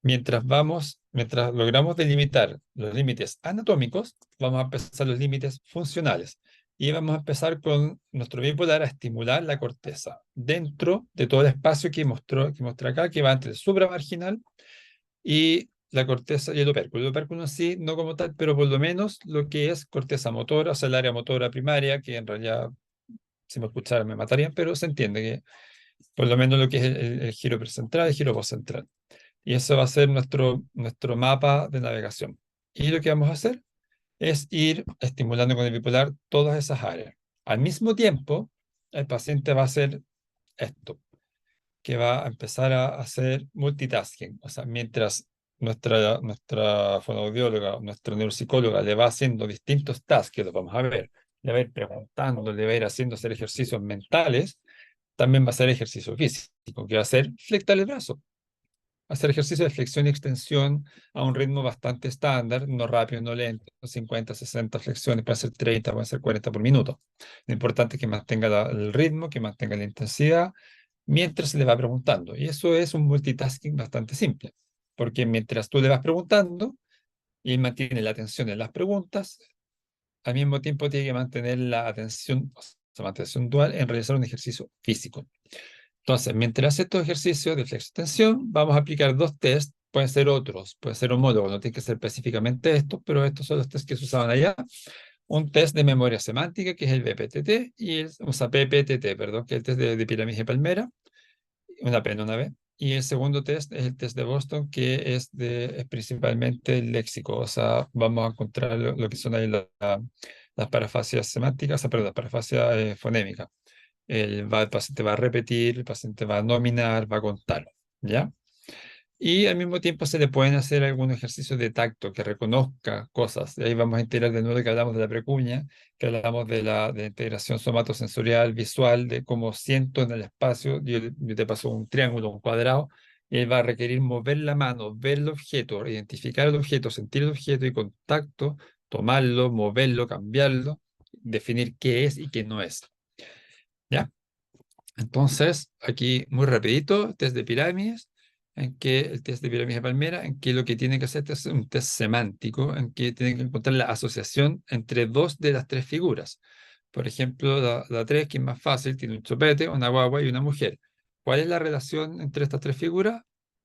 Speaker 1: mientras logramos delimitar los límites anatómicos, vamos a empezar los límites funcionales. Y vamos a empezar con nuestro bipolar a estimular la corteza dentro de todo el espacio que mostré acá, que va entre el supramarginal y la corteza y el opérculo. El opérculo en sí, no como tal, pero por lo menos lo que es corteza motora, o sea, el área motora primaria, que en realidad, si me escucharan, me matarían, pero se entiende que por lo menos lo que es el giro precentral y el giro postcentral. Y eso va a ser nuestro mapa de navegación. Y lo que vamos a hacer es ir estimulando con el bipolar todas esas áreas. Al mismo tiempo, el paciente va a hacer esto, que va a empezar a hacer multitasking. O sea, mientras nuestra fonoaudióloga, nuestra neuropsicóloga le va haciendo distintos tasks, que los vamos a ver, le va a ir preguntando, le va a ir haciendo hacer ejercicios mentales, también va a hacer ejercicio físico, que va a ser flectar el brazo, hacer ejercicio de flexión y extensión a un ritmo bastante estándar, no rápido, no lento, 50, 60 flexiones, pueden ser 30, pueden ser 40 por minuto. Lo importante es que mantenga el ritmo, que mantenga la intensidad, mientras se le va preguntando. Y eso es un multitasking bastante simple, porque mientras tú le vas preguntando y él mantiene la atención en las preguntas, al mismo tiempo tiene que mantener la atención, o sea, la atención dual en realizar un ejercicio físico. Entonces, mientras hace estos ejercicios de flexo-extensión, vamos a aplicar dos tests, pueden ser otros, pueden ser homólogos, no tiene que ser específicamente estos, pero estos son los tests que se usaban allá. Un test de memoria semántica, que es el BPTT, o sea, PPTT, perdón, que es el test de pirámide palmera, una pena una vez. Y el segundo test es el test de Boston, que es principalmente el léxico, o sea, vamos a encontrar lo que son ahí las parafasias semánticas, o sea, perdón, las parafasias fonémicas. El paciente va a repetir, el paciente va a nominar, va a contar, ¿ya? Y al mismo tiempo se le pueden hacer algunos ejercicios de tacto que reconozca cosas. Y ahí vamos a integrar de nuevo de que hablamos de la precuña, que hablamos de la integración somatosensorial, visual, de cómo siento en el espacio. Yo te paso un triángulo, un cuadrado, y él va a requerir mover la mano, ver el objeto, identificar el objeto, sentir el objeto y con tacto, tomarlo, moverlo, cambiarlo, definir qué es y qué no es. ¿Ya? Entonces, aquí muy rapidito, test de pirámides, en que el test de pirámides de Palmera, en que lo que tiene que hacer es un test semántico, en que tiene que encontrar la asociación entre dos de las tres figuras. Por ejemplo, la 3, que es más fácil, tiene un chupete, una guagua y una mujer. ¿Cuál es la relación entre estas tres figuras?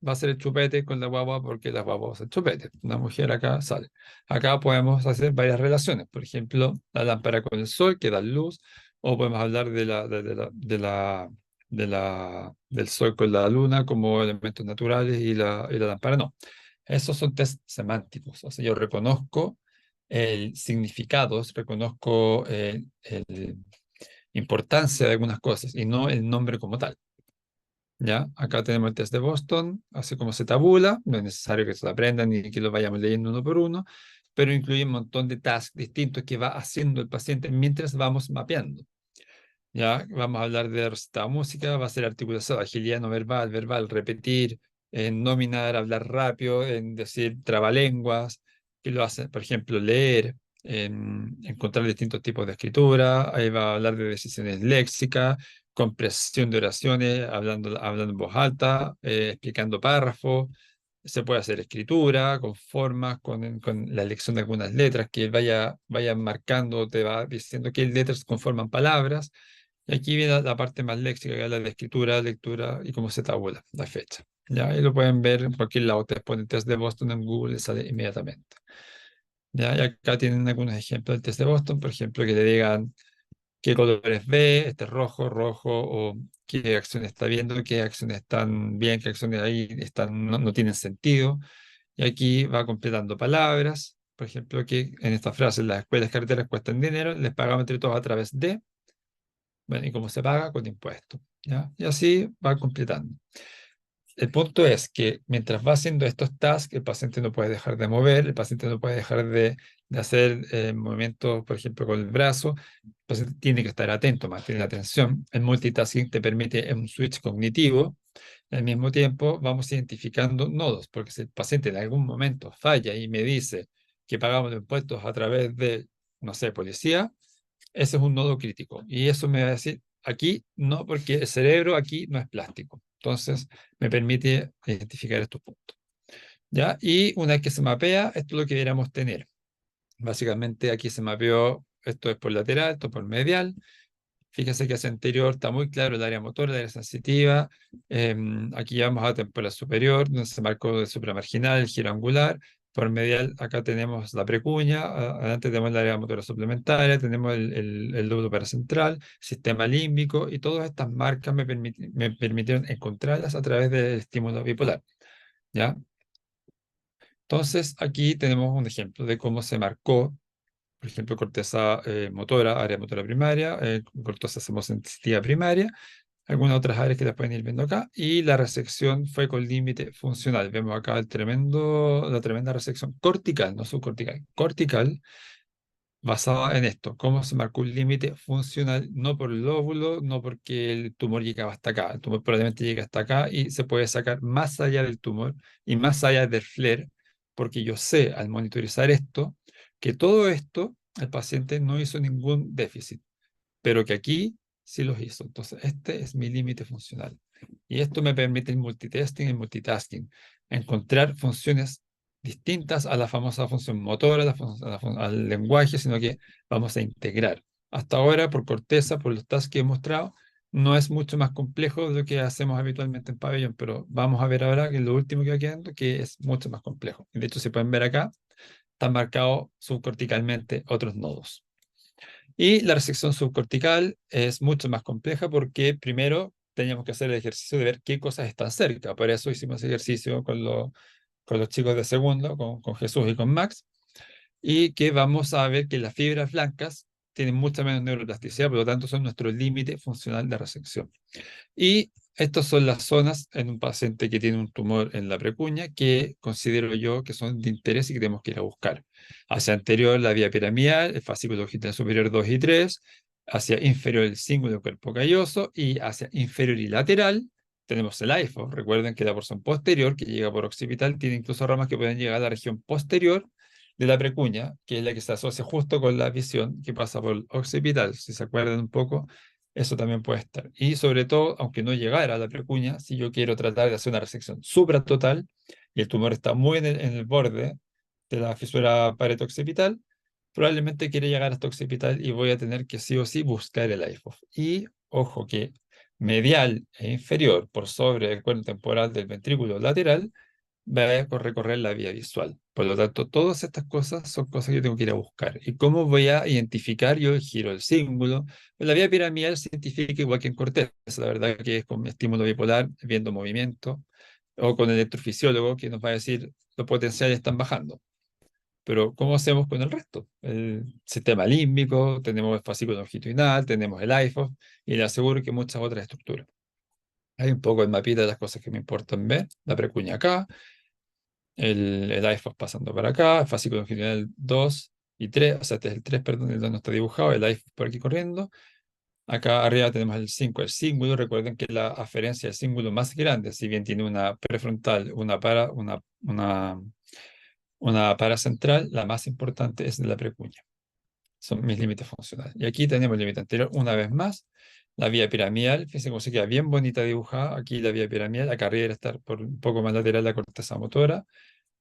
Speaker 1: Va a ser el chupete con la guagua porque la guagua va a ser chupete. Una mujer acá sale. Acá podemos hacer varias relaciones. Por ejemplo, la lámpara con el sol que da luz, o podemos hablar del sol con la luna como elementos naturales y la lámpara no. Esos son test semánticos. O sea, yo reconozco el significados, reconozco el importancia de algunas cosas y no el nombre como tal. ¿Ya? Acá tenemos el test de Boston, así como se tabula, no es necesario que se lo aprendan ni que lo vayamos leyendo uno por uno, pero incluye un montón de tasks distintos que va haciendo el paciente mientras vamos mapeando. Ya, vamos a hablar de receta música, va a ser articulación, agilidad no verbal, verbal, repetir, en nominar, hablar rápido, en decir trabalenguas, que lo hacen, por ejemplo, leer, en encontrar distintos tipos de escritura, ahí va a hablar de decisiones léxicas, compresión de oraciones, hablando en voz alta, explicando párrafos, se puede hacer escritura con formas, con la elección de algunas letras que vaya marcando, te va diciendo qué letras conforman palabras. Y aquí viene la parte más léxica, que habla de escritura, lectura y cómo se tabula la fecha. ¿Ya? Y lo pueden ver en cualquier lado. Te ponen test de Boston en Google y sale inmediatamente. ¿Ya? Y acá tienen algunos ejemplos del test de Boston, por ejemplo, que le digan qué colores ve, este es rojo, rojo, o qué acciones está viendo, qué acciones están bien, qué acciones ahí no tienen sentido. Y aquí va completando palabras. Por ejemplo, que en esta frase, las escuelas carreteras cuestan dinero, les pagamos entre todos a través de. Bueno, ¿y cómo se paga? Con impuestos. ¿Ya? Y así va completando. El punto es que mientras va haciendo estos tasks, el paciente no puede dejar de mover, el paciente no puede dejar de hacer movimientos, por ejemplo, con el brazo. El paciente tiene que estar atento, mantener la atención. El multitasking te permite un switch cognitivo. Al mismo tiempo, vamos identificando nodos, porque si el paciente en algún momento falla y me dice que pagamos los impuestos a través de, no sé, policía, ese es un nodo crítico. Y eso me va a decir, aquí no, porque el cerebro aquí no es plástico. Entonces, me permite identificar estos puntos. ¿Ya? Y una vez que se mapea, esto es lo que deberíamos tener. Básicamente, aquí se mapeó, esto es por lateral, esto por medial. Fíjense que hacia anterior está muy claro el área motora, el área sensitiva. Aquí ya vamos a temporal superior, donde se marcó el supramarginal, el giro angular. Por medial, acá tenemos la precuña, adelante tenemos el área motora suplementaria, tenemos el lóbulo paracentral, sistema límbico, y todas estas marcas me permitieron encontrarlas a través del estímulo bipolar. ¿Ya? Entonces, aquí tenemos un ejemplo de cómo se marcó, por ejemplo, corteza motora, área motora primaria, corteza semosensitiva primaria, algunas otras áreas que las pueden ir viendo acá, y la resección fue con límite funcional. Vemos acá la tremenda resección cortical, no subcortical, cortical, basada en esto, cómo se marcó un límite funcional, no por el lóbulo, no porque el tumor llegaba hasta acá, el tumor probablemente llega hasta acá y se puede sacar más allá del tumor y más allá del flare, porque yo sé al monitorizar esto, que todo esto el paciente no hizo ningún déficit, pero que aquí sí los hizo. Entonces, este es mi límite funcional. Y esto me permite el multitasking y multitasking, encontrar funciones distintas a la famosa función motora, al lenguaje, sino que vamos a integrar. Hasta ahora, por corteza, por los tasks que he mostrado, no es mucho más complejo de lo que hacemos habitualmente en pabellón, pero vamos a ver ahora que lo último que va quedando, que es mucho más complejo. Y de hecho, si pueden ver acá, están marcados subcorticalmente otros nodos. Y la resección subcortical es mucho más compleja porque primero teníamos que hacer el ejercicio de ver qué cosas están cerca. Por eso hicimos ejercicio con los chicos de segundo, con Jesús y con Max, y que vamos a ver que las fibras blancas tienen mucha menos neuroplasticidad, por lo tanto son nuestro límite funcional de resección. Y estas son las zonas en un paciente que tiene un tumor en la precuña que considero yo que son de interés y que tenemos que ir a buscar. Hacia anterior la vía piramidal, el fascículo longitudinal superior 2 y 3, hacia inferior el cíngulo cuerpo calloso y hacia inferior y lateral tenemos el AIFO. Recuerden que la porción posterior que llega por occipital tiene incluso ramas que pueden llegar a la región posterior de la precuña, que es la que se asocia justo con la visión que pasa por occipital. Si se acuerdan un poco, Eso también puede estar. Y sobre todo, aunque no llegara a la precuña, si yo quiero tratar de hacer una resección supratotal y el tumor está muy en el borde de la fisura pareto-occipital, probablemente quiere llegar hasta occipital y voy a tener que sí o sí buscar el IFOF. Y ojo que medial e inferior por sobre el cuerno temporal del ventrículo lateral va a recorrer la vía visual. Por lo tanto, todas estas cosas son cosas que yo tengo que ir a buscar. ¿Y cómo voy a identificar? Yo giro el cíngulo. La vía piramidal se identifica igual que en Cortés. La verdad que es con mi estímulo bipolar, viendo movimiento, o con el electrofisiólogo que nos va a decir los potenciales están bajando. Pero ¿cómo hacemos con el resto? El sistema límbico, tenemos el fascículo longitudinal, tenemos el IFOF y le aseguro que muchas otras estructuras. Hay un poco el mapita de las cosas que me importan ver. La precuña acá, el IFOF pasando para acá, el fascículo longitudinal 2 y 3, o sea, este es el 3, perdón, el 2 no está dibujado, el IFOF por aquí corriendo. Acá arriba tenemos el 5, el cíngulo. Recuerden que la aferencia del cíngulo más grande, si bien tiene una prefrontal, una paracentral, la más importante es la precuña. Son mis límites funcionales. Y aquí tenemos el límite anterior, una vez más, la vía piramidal. Fíjense cómo se queda bien bonita dibujada. Aquí la vía piramidal, acá arriba está por un poco más lateral la corteza motora.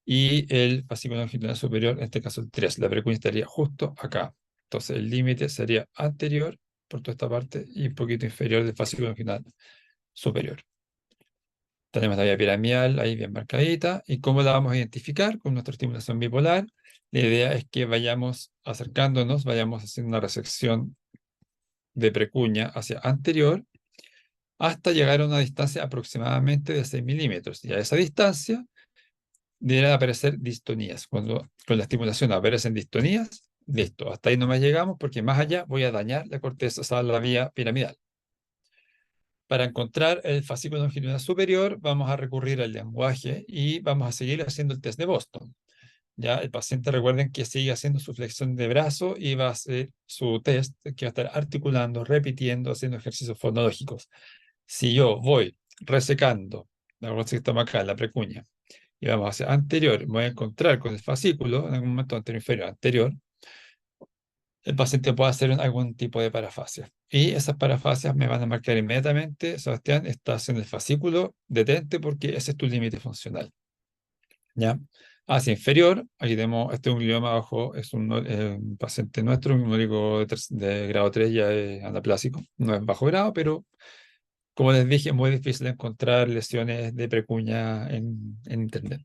Speaker 1: Y el fascículo longitudinal superior, en este caso el 3. La precuña estaría justo acá. Entonces el límite sería anterior por toda esta parte y un poquito inferior del fascículo longitudinal superior. Tenemos la vía piramidal ahí bien marcadita. ¿Y cómo la vamos a identificar? Con nuestra estimulación bipolar. La idea es que vayamos acercándonos, vayamos haciendo una resección de precuña hacia anterior hasta llegar a una distancia aproximadamente de 6 milímetros. Y a esa distancia deberán aparecer distonías. Cuando con la estimulación aparecen distonías, listo, hasta ahí no más llegamos porque más allá voy a dañar la corteza, o sea, la vía piramidal. Para encontrar el fascículo longitudinal superior, vamos a recurrir al lenguaje y vamos a seguir haciendo el test de Boston. Ya el paciente, recuerden que sigue haciendo su flexión de brazo y va a hacer su test, que va a estar articulando, repitiendo, haciendo ejercicios fonológicos. Si yo voy resecando, la cosa que estamos acá, la precuña, y vamos hacia anterior, me voy a encontrar con el fascículo, en algún momento anterior, inferior, anterior, el paciente puede hacer algún tipo de parafasia. Y esas parafasias me van a marcar inmediatamente, Sebastián, estás en el fascículo, detente porque ese es tu límite funcional. ¿Ya? Hacia inferior, aquí tenemos, este es un glioma bajo, es un paciente nuestro, un nódulo de grado 3, ya es anaplásico, no es bajo grado, pero como les dije, es muy difícil encontrar lesiones de precuña en internet.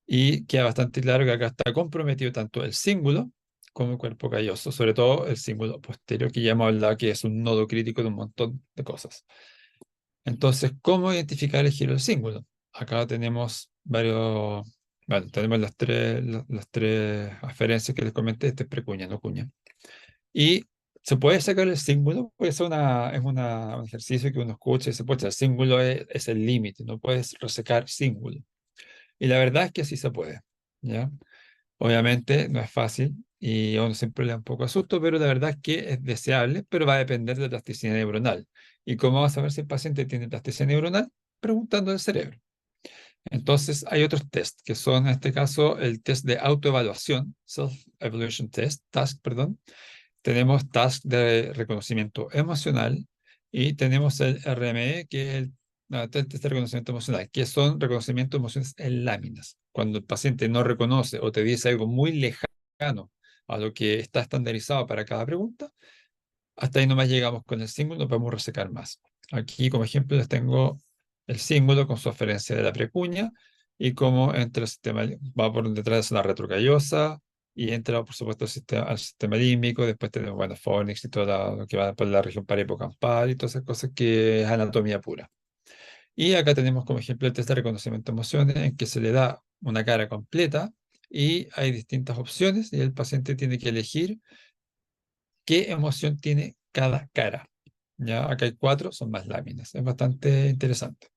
Speaker 1: Y queda bastante claro que acá está comprometido tanto el cíngulo como el cuerpo calloso, sobre todo el cíngulo posterior, que ya hemos hablado que es un nodo crítico de un montón de cosas. Entonces, ¿cómo identificar el giro del cíngulo? Acá tenemos varios, bueno, tenemos las tres aferencias que les comenté, este es precuña, no cuña. Y se puede sacar el cíngulo, pues un ejercicio que uno escucha y se puede, el cíngulo es el límite, no puedes resecar cíngulo. Y la verdad es que sí se puede, ¿ya? Obviamente no es fácil y a uno siempre le da un poco de susto, pero la verdad es que es deseable, pero va a depender de la plasticidad neuronal. ¿Y cómo vas a saber si el paciente tiene plasticidad neuronal? Preguntando al cerebro. Entonces hay otros test, que son en este caso el test de autoevaluación, Self-Evaluation Test, Task, perdón. Tenemos task de reconocimiento emocional y tenemos el RME, que es el test de reconocimiento emocional, que son reconocimiento de emociones en láminas. Cuando el paciente no reconoce o te dice algo muy lejano a lo que está estandarizado para cada pregunta, hasta ahí nomás llegamos con el símbolo, no podemos resecar más. Aquí como ejemplo les tengo el símbolo con su aferencia de la precuña y cómo entra el sistema, va por detrás de la retrocallosa y entra por supuesto al sistema límbico, después tenemos, bueno, fornix y todo lo que va por la región parahipocampal y todas esas cosas que es anatomía pura. Y acá tenemos como ejemplo el test de reconocimiento de emociones en que se le da una cara completa y hay distintas opciones y el paciente tiene que elegir qué emoción tiene cada cara. Ya, acá hay 4, son más láminas. Es bastante interesante.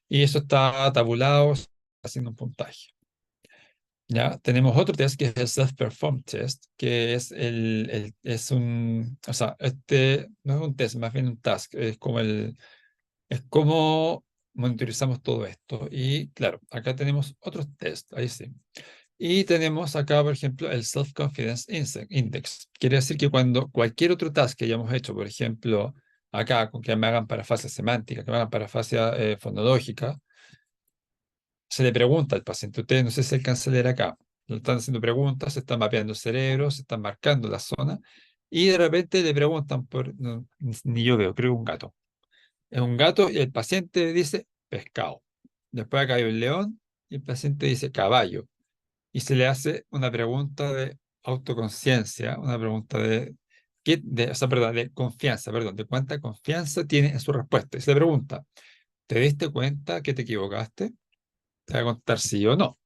Speaker 1: Y eso está tabulado haciendo un puntaje. Ya, tenemos otro test que es el Self-Perform Test, que es es un, o sea, este no es un test, más bien un task, es como monitorizamos todo esto. Y claro, acá tenemos otros test, ahí sí. Y tenemos acá, por ejemplo, el Self-Confidence Index. Quiere decir que cuando cualquier otro task que hayamos hecho, por ejemplo, acá con que me hagan parafasia semántica, que me hagan parafasia fonológica, se le pregunta al paciente, ustedes no sé si alcanza a leer acá, le están haciendo preguntas, se están mapeando el cerebro, se están marcando la zona, y de repente le preguntan por, ni yo veo, creo un gato. Es un gato y el paciente dice pescado. Después acá hay un león y el paciente dice caballo. Y se le hace una pregunta de autoconciencia, una pregunta o sea, perdón, de confianza, perdón, de cuánta confianza tiene en su respuesta. Y se le pregunta, ¿te diste cuenta que te equivocaste? Te va a contar sí o no.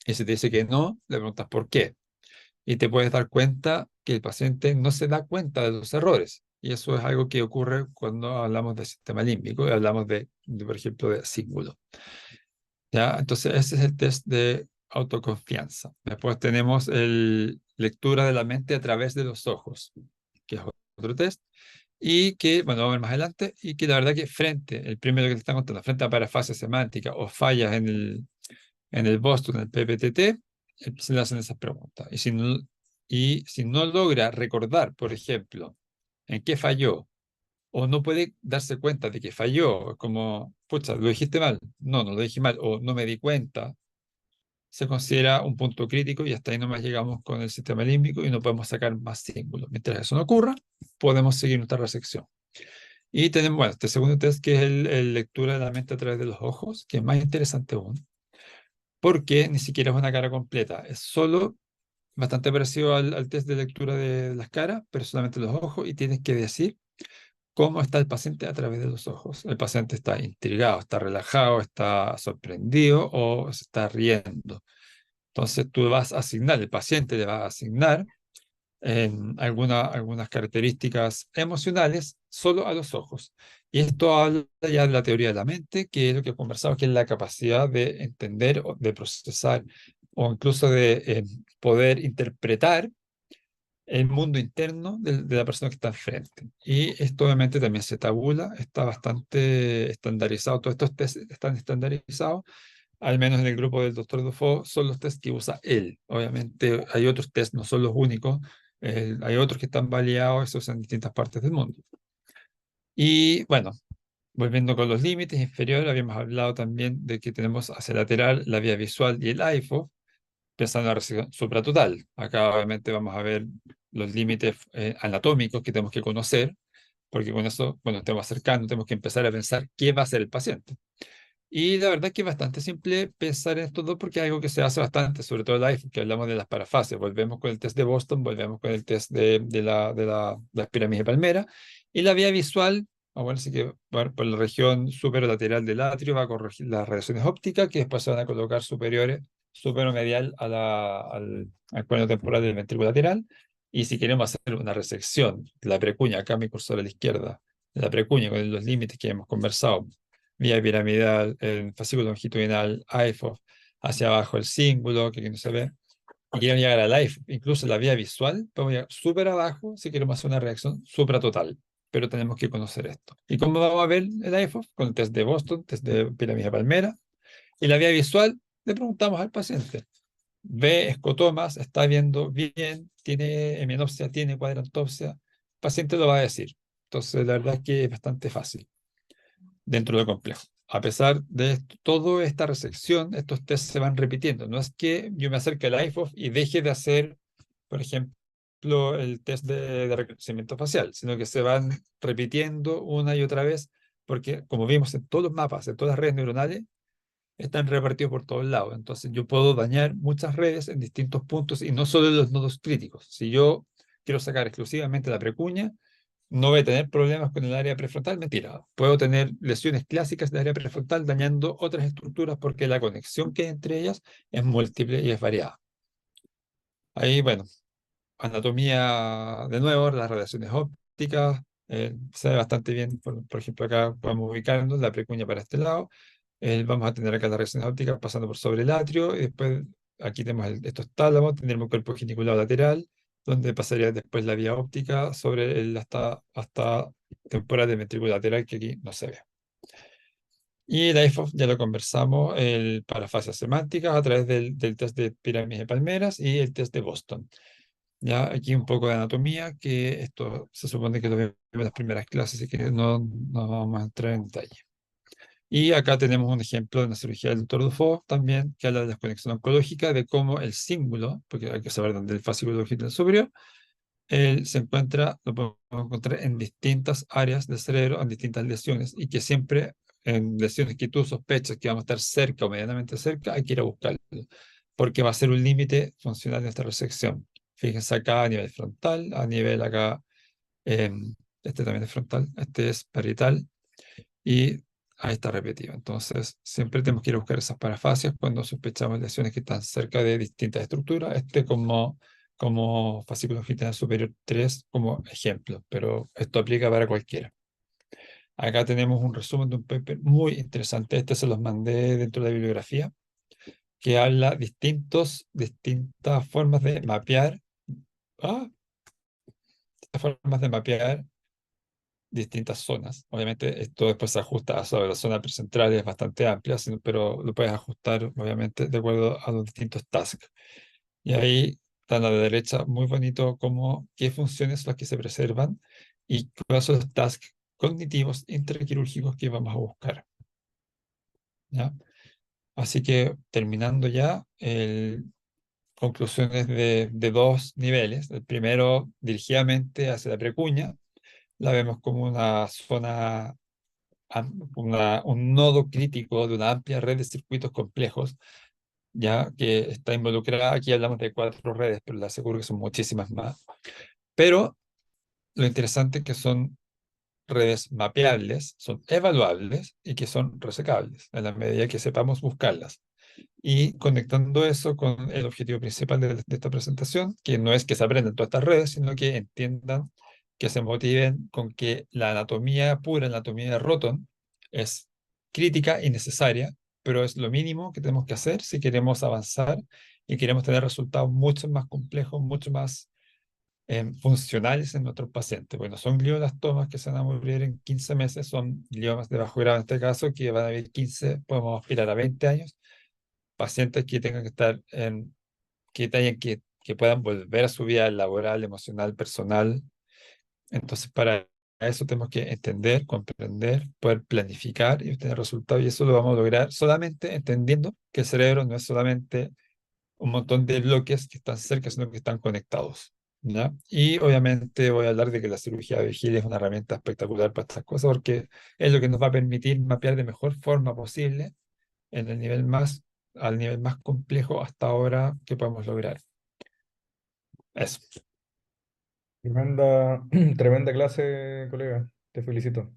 Speaker 1: Y si te dice que no, le preguntas por qué. Y te puedes dar cuenta que el paciente no se da cuenta de los errores. Y eso es algo que ocurre cuando hablamos del sistema límbico y hablamos por ejemplo, de símbolo. ¿Ya? Entonces, ese es el test de autoconfianza. Después tenemos el lectura de la mente a través de los ojos, que es otro test. Y que, bueno, vamos a ver más adelante, y que la verdad que el primero que te están contando, frente a parafasia semántica o fallas en el Boston, en el PPTT, se le hacen esas preguntas. Y si no logra recordar, por ejemplo, en qué falló, o no puede darse cuenta de que falló, como, pucha, lo dijiste mal, no lo dije mal, o no me di cuenta, se considera un punto crítico y hasta ahí nomás llegamos con el sistema límbico y no podemos sacar más símbolos. Mientras eso no ocurra, podemos seguir nuestra resección. Y tenemos, bueno, este segundo test que es el lectura de la mente a través de los ojos, que es más interesante aún, porque ni siquiera es una cara completa, es solo bastante parecido al test de lectura de las caras, pero solamente los ojos, y tienes que decir cómo está el paciente a través de los ojos. El paciente está intrigado, está relajado, está sorprendido o se está riendo. Entonces tú vas a asignar, el paciente le va a asignar algunas características emocionales solo a los ojos. Y esto habla ya de la teoría de la mente, que es lo que conversamos, que es la capacidad de entender, o de procesar o incluso de poder interpretar el mundo interno de la persona que está enfrente. Y esto obviamente también se tabula, está bastante estandarizado, todos estos test están estandarizados, al menos en el grupo del doctor Dufault, son los test que usa él. Obviamente hay otros test, no son los únicos, hay otros que están validados, esos en distintas partes del mundo. Y bueno, volviendo con los límites inferiores, habíamos hablado también de que tenemos hacia lateral la vía visual y el AIFO, pensando en la resección supratotal. Acá obviamente vamos a ver los límites anatómicos que tenemos que conocer, porque con eso, cuando estemos acercando, tenemos que empezar a pensar qué va a hacer el paciente. Y la verdad es que es bastante simple pensar en estos dos porque es algo que se hace bastante, sobre todo el iPhone, que hablamos de las parafases. Volvemos con el test de Boston, volvemos con el test de las pirámides de Palmera. Y la vía visual, bueno, sí que va por la región superolateral del atrio, va a corregir las radiaciones ópticas, que después se van a colocar superiores, superomedial al cuerno temporal del ventrículo lateral. Y si queremos hacer una resección de la precuña, acá mi cursor a la izquierda, de la precuña con los límites que hemos conversado, vía piramidal, el fascículo longitudinal, AIFO, hacia abajo el cíngulo, que aquí no se ve, y queremos llegar al AIFO, incluso la vía visual, podemos llegar súper abajo si queremos hacer una reacción supratotal, pero tenemos que conocer esto. ¿Y cómo vamos a ver el AIFO? Con el test de Boston, test de pirámide de Palmera, y la vía visual, le preguntamos al paciente, ve escotomas, está viendo bien, tiene hemianopsia, tiene cuadrantopsia, el paciente lo va a decir. Entonces, la verdad es que es bastante fácil dentro de lo complejo. A pesar de esto, toda esta resección, estos tests se van repitiendo. No es que yo me acerque al iPhone y deje de hacer, por ejemplo, el test de reconocimiento facial, sino que se van repitiendo una y otra vez, porque como vimos en todos los mapas, en todas las redes neuronales, están repartidos por todos lados. Entonces yo puedo dañar muchas redes en distintos puntos y no solo en los nodos críticos. Si yo quiero sacar exclusivamente la precuña, no voy a tener problemas con el área prefrontal, mentira. Puedo tener lesiones clásicas del área prefrontal dañando otras estructuras porque la conexión que hay entre ellas es múltiple y es variada. Ahí, bueno, anatomía de nuevo, las radiaciones ópticas, se ve bastante bien. Por ejemplo, acá podemos ubicarnos la precuña para este lado. Vamos a tener acá las radiaciones ópticas pasando por sobre el atrio y después aquí tenemos estos tálamos, tendremos un cuerpo geniculado lateral, donde pasaría después la vía óptica sobre hasta temporal del ventrículo lateral, que aquí no se ve. Y el IFOF ya lo conversamos, el parafasia semántica a través del test de pirámides de palmeras y el test de Boston. Ya aquí un poco de anatomía, que esto se supone que lo vemos en las primeras clases, así que no vamos a entrar en detalle. Y acá tenemos un ejemplo de una cirugía del doctor Dufault también, que habla de la conexión oncológica, de cómo el cíngulo, porque hay que saber dónde el fascículo longitudinal superior, él se encuentra, lo podemos encontrar en distintas áreas del cerebro, en distintas lesiones, y que siempre en lesiones que tú sospechas que vamos a estar cerca o medianamente cerca, hay que ir a buscarlo, porque va a ser un límite funcional de esta resección. Fíjense acá a nivel frontal, a nivel acá, este también es frontal, este es parietal, y ahí está repetido. Entonces, siempre tenemos que ir a buscar esas parafasias cuando sospechamos lesiones que están cerca de distintas estructuras. Este como fascículo longitudinal superior 3 como ejemplo, pero esto aplica para cualquiera. Acá tenemos un resumen de un paper muy interesante. Este se los mandé dentro de la bibliografía, que habla distintas formas de mapear, ah, formas de mapear distintas zonas. Obviamente esto después se ajusta a sobre la zona precentral, es bastante amplia, pero lo puedes ajustar obviamente de acuerdo a los distintos tasks. Y ahí está a la derecha muy bonito como qué funciones son las que se preservan y cuáles son los tasks cognitivos intraquirúrgicos que vamos a buscar. ¿Ya? Así que terminando ya, conclusiones de dos niveles. El primero, dirigidamente hacia la precuña, la vemos como una zona un nodo crítico de una amplia red de circuitos complejos, ya que está involucrada, aquí hablamos de 4 redes, pero le aseguro que son muchísimas más. Pero lo interesante es que son redes mapeables, son evaluables y que son resecables, en la medida que sepamos buscarlas. Y conectando eso con el objetivo principal de esta presentación, que no es que se aprendan todas estas redes, sino que entiendan, que se motiven con que la anatomía pura, la anatomía de Roton, es crítica y necesaria, pero es lo mínimo que tenemos que hacer si queremos avanzar y queremos tener resultados mucho más complejos, mucho más funcionales en nuestros pacientes. Bueno, son glioblastomas que se van a morir en 15 meses, son gliomas de bajo grado en este caso, que van a vivir 15, podemos aspirar a 20 años, pacientes que tengan que estar que puedan volver a su vida laboral, emocional, personal. Entonces, para eso tenemos que entender, comprender, poder planificar y obtener resultados. Y eso lo vamos a lograr solamente entendiendo que el cerebro no es solamente un montón de bloques que están cerca, sino que están conectados. ¿Ya? Y obviamente voy a hablar de que la cirugía de vigilia es una herramienta espectacular para estas cosas porque es lo que nos va a permitir mapear de mejor forma posible en el nivel al nivel más complejo hasta ahora que podemos lograr. Eso.
Speaker 7: Tremenda, tremenda clase, colega. Te felicito.